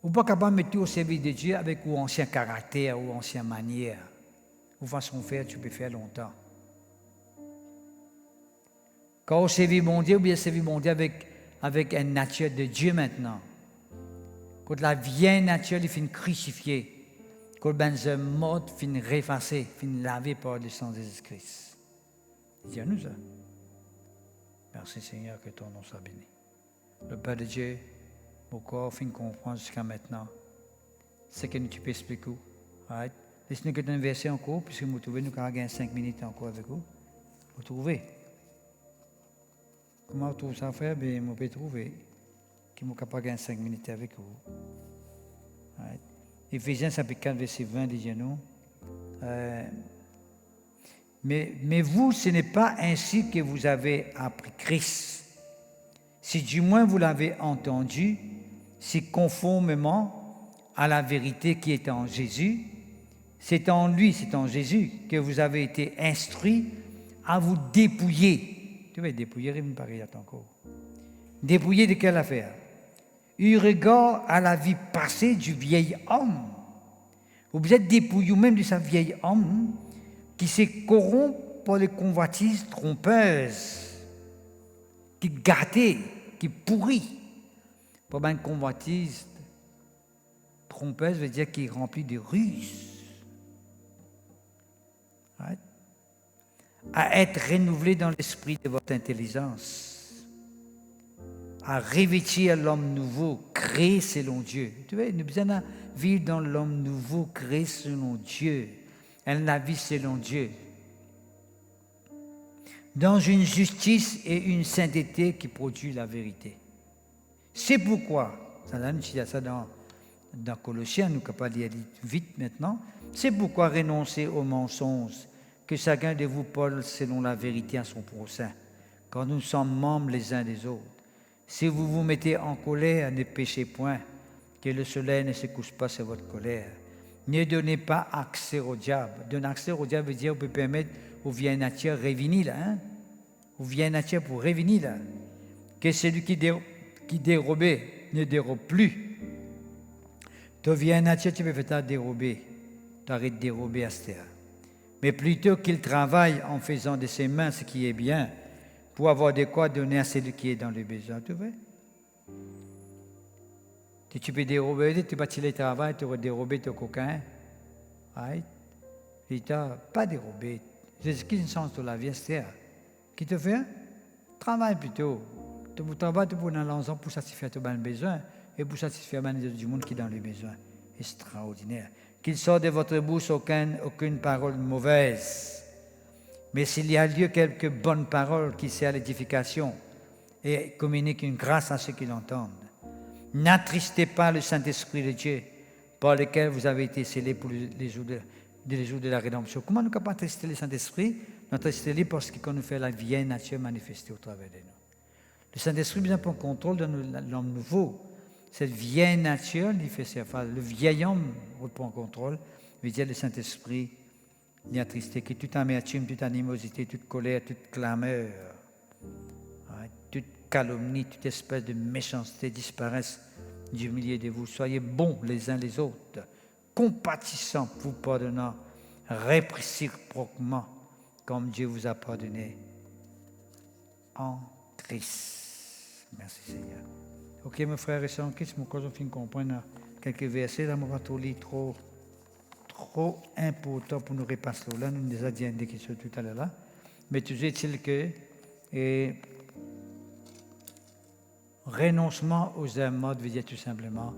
Ou pas capable de mettre au service de Dieu avec ou ancien caractère ou ancienne manière. Ou façon de faire, tu peux faire longtemps. Quand on servit mon Dieu, ou bien servir mon Dieu avec une nature de Dieu maintenant. Quand la vieille nature, il finit crucifiée. Quand le mort finit réfacé, finit lavé par le sang de Jésus-Christ. Dis-nous ça. Merci Seigneur, que ton nom soit béni. Le Père de Dieu, mon corps finit comprendre jusqu'à maintenant. C'est que tu peux expliquer. Right? Laisse-nous que tu un verset encore, puisque nous trouvons, nous avons 5 minutes encore avec vous. Vous trouvez? Comment vous trouvez ça, frère? Bien, je peux trouver que je suis capable de gagner 5 minutes avec vous. Right. Éphésiens chapitre 4, verset 20, dit nous. Mais vous, ce n'est pas ainsi que vous avez appris Christ. Si du moins vous l'avez entendu, si conformément à la vérité qui est en Jésus, c'est en lui, c'est en Jésus que vous avez été instruits à vous dépouiller. Tu vas dépouiller, il me paraît à ton corps. Dépouiller de quelle affaire? Eu regard à la vie passée du vieil homme. Vous êtes dépouillé même de sa vieille homme qui se corrompt par les convoitises trompeuses, qui gâtait, qui pourrit. Pour une convoitise trompeuse veut dire qui est remplie de ruses. Right? À être renouvelé dans l'esprit de votre intelligence, à revêtir l'homme nouveau, créé selon Dieu. Tu vois, nous besoin vivre dans l'homme nouveau, créé selon Dieu. Elle la vie selon Dieu. Dans une justice et une sainteté qui produit la vérité. C'est pourquoi, ça nous dit ça dans Colossiens, nous ne pouvons pas lire vite maintenant. C'est pourquoi renoncer aux mensonges, que chacun de vous parle selon la vérité à son prochain, quand nous sommes membres les uns des autres. Si vous vous mettez en colère, ne péchez point, que le soleil ne se couche pas sur votre colère. Ne donnez pas accès au diable. Donner accès au diable veut dire qu'on peut permettre aux vieilles natures de revenir là. Hein? Aux vieilles natures pour revenir là. Que celui qui dérobait ne dérobe plus. Ta vieille nature, tu peux faire dérober. Tu arrêtes de dérober à cette terre. Mais plutôt qu'il travaille en faisant de ses mains ce qui est bien, pour avoir de quoi donner à celui qui est dans le besoin. Tu vois? Si tu peux dérober, tu vas le travail, tu vas dérober ton coquin. Right? Et tu n'as pas dérobé. C'est ce qui est le sens de la vie, c'est qui te fait? Travaille plutôt. Tu travailles pour dans l'ensemble pour satisfaire tes besoins et pour satisfaire les autres du monde qui est dans les besoins. Extraordinaire. Qu'il sorte de votre bouche aucune parole mauvaise. Mais s'il y a lieu quelques bonnes paroles qui servent à l'édification et communiquent une grâce à ceux qui l'entendent. N'attristez pas le Saint-Esprit de Dieu par lequel vous avez été scellés pour les jours de la rédemption. Comment nous ne pouvons pas attrister le Saint-Esprit? Nous attristons parce qu'il nous fait la vieille nature manifestée au travers de nous. Le Saint-Esprit vient prendre contrôle de l'homme nouveau. Cette vieille nature, il fait ses affaires. Le vieil homme reprend contrôle, veut dire le Saint-Esprit n'est attristé que toute amertume, toute animosité, toute colère, toute clameur, toute calomnie, toute espèce de méchanceté disparaissent du milieu de vous. Soyez bons les uns les autres, compatissants, vous pardonnant réciproquement, comme Dieu vous a pardonné en Christ. Merci Seigneur. Ok, mes frères et sœurs en Christ, je fin comprendre quelques versets. Là, je ne vais pas trop lire trop important pour nous repasser là. Nous avons déjà dit des questions tout à l'heure là. Mais toujours est-il que renoncement aux œuvres veut dire tout simplement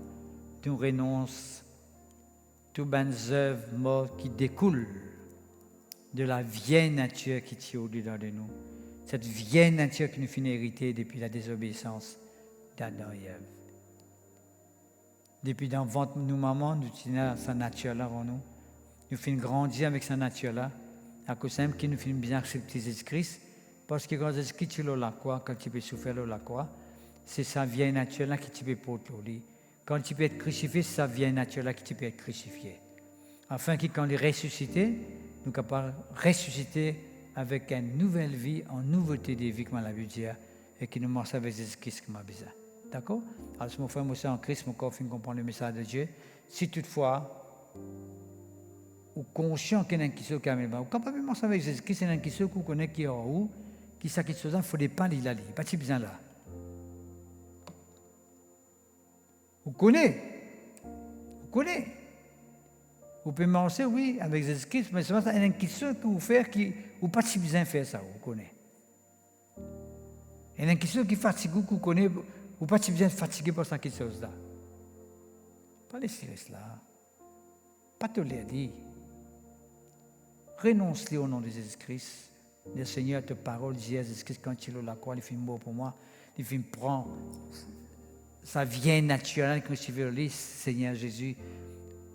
qu'on renonce toutes les œuvres mortes qui découlent de la vieille nature qui est au-dedans de nous. Cette vieille nature qui nous fait hériter depuis la désobéissance d'Adam et Ève. Depuis dans le ventre de nos mamans, nous tenons sa nature-là en nous. Nous faisons grandir avec sa nature-là. À cause de qui nous fait bien accepter Jésus-Christ. Parce que quand Jésus-Christ est la croix, quand tu peux souffrir la croix, c'est sa vieille nature-là qui tu peux porter au lit. Quand tu peux être crucifié, c'est sa vieille nature-là qui tu peux être crucifié. Afin que quand il est ressuscité, nous sommes capables de ressusciter avec une nouvelle vie, en nouveauté de vie, comme la Bible dit, et qui nous marche avec Jésus-Christ comme besoin. D'accord? Alors, mon frère, moi, en Christ, mon corps, fin comprendre le message de Dieu. Si toutefois, ou conscient qu'il y a une question qui est ou capable de marcher avec Jésus-Christ, il y a une question que vous connaissez qui est en haut, qui est quelque chose, il ne faut pas lire la lire. Pas de besoin là. Vous connaissez. Vous pouvez marcher, oui, avec Jésus-Christ, mais c'est pas une question que vous faites qui ou pas si besoin de faire ça, vous connaissez. Il y a une question qui fatigue, que vous connaissez, ou pas si besoin de fatiguer pour cette chose-là. Pas laisser cela. Pas te le dire. Renonce-les au nom de Jésus-Christ. Le Seigneur, ta parole, Jésus-Christ, quand il est la croix, il fait mort pour moi. Il fait prendre ça vient naturel quand je vais Seigneur Jésus.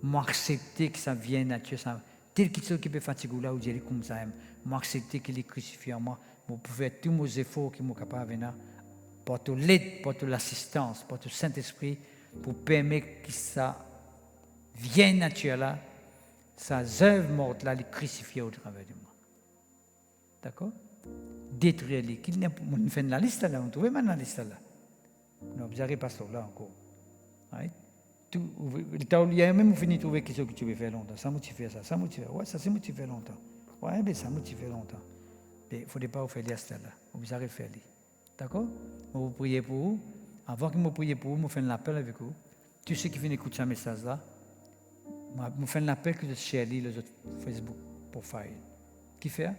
Moi, accepter que ça vient naturel. Tel qu'il soit qui peut fatiguer là, ou dire comme ça, moi, accepter qu'il est crucifié en moi. Vous pouvez faire tous mes efforts qui sont capables de venir. Pour toute l'aide, pour toute l'assistance, pour tout le Saint-Esprit, pour permettre que ça vienne naturel là, sa œuvre morte là, les crucifier au travers de moi. D'accord? Détruire-les. On fait la liste là, on trouve maintenant la liste là. Non, vous n'arrivez pas sur là encore. Right? Il y a même fini de trouver quelque chose que tu veux faire longtemps. Ça motive ça, ça motive. Ouais, ça c'est motivé longtemps. Ouais, mais ça motive longtemps. Mais il ne faudrait pas vous faire les là. Vous arrivez à faire les. D'accord? Vous priez pour vous. Avant que vous priez pour vous, vous faites un appel avec vous. Tous ceux qui viennent écouter ce message là, vous faites un appel que vous share les autres Facebook profile. Qui fait?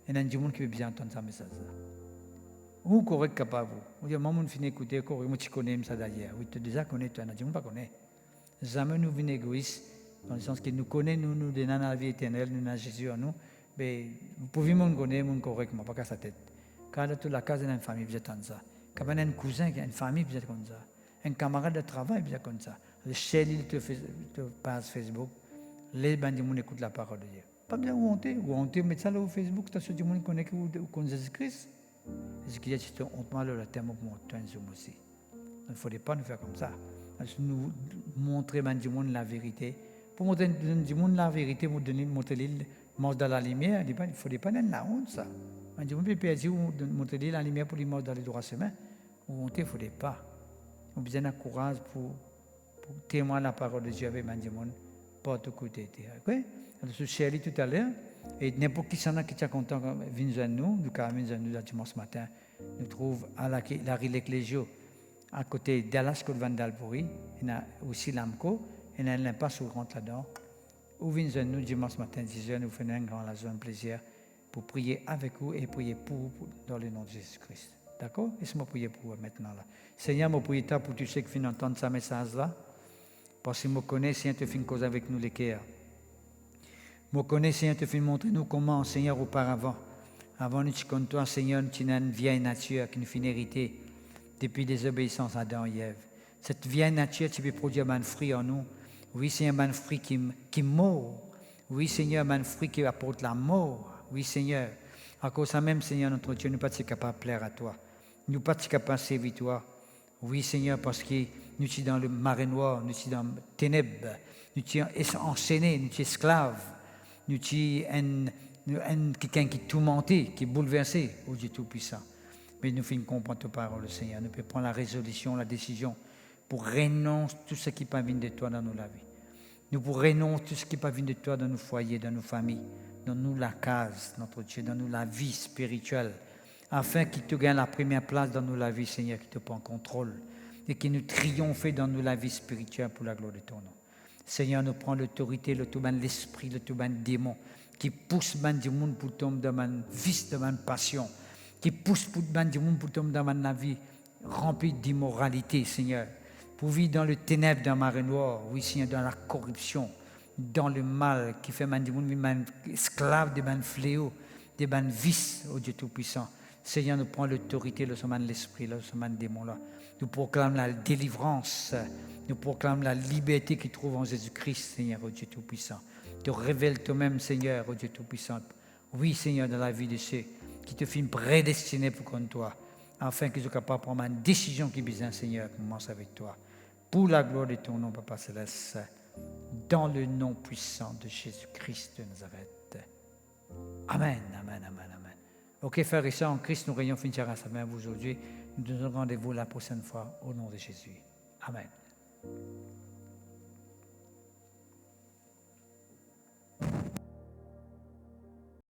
Il y a du monde qui veut bien entendre ce message là. Ou correct capable. Vous dites, maman, finit d'écouter, correct, moi tu connais ça d'ailleurs. Oui, tu déjà connais, tu n'as pas connais. Jamais nous venons égoïstes, dans le sens que nous connaissons, nous donnons la vie éternelle, nous avons Jésus en nous. Mais vous pouvez me connaître, correctement, pas qu'à sa tête. Quand dans toute la case, il y a une famille, vous êtes comme ça. Quand il y a un cousin, il y a une famille, vous êtes comme ça. Un camarade de travail, vous êtes comme ça. Le Shelly te passe Facebook, les bandits écoutent la parole de Dieu. Pas bien où honte, mettez ça là au Facebook, tu as ceux qui connaissent Jésus-Christ. Est-ce qu'il y a un honte mal le terme pour moi aussi? Il ne faudrait pas nous faire comme ça. Nous montrer du monde la vérité. Pour montrer du monde la vérité, montrer l'île dans la lumière, il ne faudrait pas donner la honte ça. Du monde peut perdre montrer la lumière pour les morts dans les droits chemins. Honte, il ne faudrait pas. On a besoin de courage pour témoigner la parole de Dieu avec du monde, pas tout côté. Okay? Alors, je suis tout à l'heure. Et n'importe qui s'en a qui est content de venir à nous, le dimanche matin, nous trouve à la Rilek-Légio, à côté d'Alas Vandalpuri, il y a aussi l'AMCO, il y a l'impasse où on rentre là-dedans. Ou venez à nous dimanche matin, 10h, nous faisons un grand plaisir pour prier avec vous et prier pour vous dans le nom de Jésus-Christ. D'accord? Laissez-moi prier pour vous maintenant là. Seigneur, je prie pour tous ceux qui viennent entendre ce message-là, parce que je connais, Seigneur, tu fais une cause avec nous les cœurs. Je connais, Seigneur, tu fais montrer nous comment, Seigneur, auparavant. Avant, nous, comme toi, Seigneur, nous avons une vieille nature qui nous fait hériter depuis des obéissances à Adam et Ève. Cette vieille nature, tu peux produire un fruit en nous. Oui, Seigneur, un fruit qui mord. Oui, Seigneur, un fruit qui apporte la mort. Oui, Seigneur. À cause de ça même, Seigneur, notre Dieu, nous ne sommes pas capables de plaire à toi. Nous ne sommes pas capables de servir toi. Oui, Seigneur, parce que nous sommes dans le marais noir, nous sommes dans les ténèbres, nous sommes enchaînés, nous sommes esclaves. Nous sommes quelqu'un qui est tourmenté, qui est bouleversé, au Dieu Tout-Puissant. Mais nous faisons comprendre ta parole, Seigneur. Nous pouvons prendre la résolution, la décision pour renoncer tout ce qui n'est pas venu de toi dans nos vies. Nous pour renoncer tout ce qui n'est pas venu de toi dans nos foyers, dans nos familles, dans nous la case, notre Dieu, dans nous la vie spirituelle, afin qu'il te gagne la première place dans nos vies, Seigneur, qui te prend contrôle et qui nous triomphe dans nous la vie spirituelle pour la gloire de ton nom. Seigneur, nous prend l'autorité, le tout ban l'esprit, le tout ban démon, qui pousse ban du monde pour tomber dans ma vice, dans ma passion, qui pousse pour ban du monde pour tomber dans ma vie remplie d'immoralité, Seigneur, pour vivre dans le ténèbre, dans le marais noir, oui, Seigneur, dans la corruption, dans le mal, qui fait man du monde, man esclave de ban fléau, de ban vice, au Dieu Tout-Puissant. Seigneur, nous prend l'autorité, le chemin de l'esprit, le chemin de démon là. Nous proclamons la délivrance. Nous proclamons la liberté qui trouve en Jésus-Christ, Seigneur, au Dieu Tout-Puissant. Te révèle toi-même, Seigneur, au Dieu Tout-Puissant. Oui, Seigneur, dans la vie de ceux qui te filment prédestinés pour contre toi, afin qu'ils soient capables de prendre une décision qui vise, Seigneur, commence avec toi. Pour la gloire de ton nom, Papa Céleste, dans le nom puissant de Jésus-Christ de Nazareth. Amen, amen, amen, amen. Ok, frères et sœurs, en Christ, nous réunions finir à sa main aujourd'hui. Nous nous donnons rendez-vous la prochaine fois au nom de Jésus. Amen.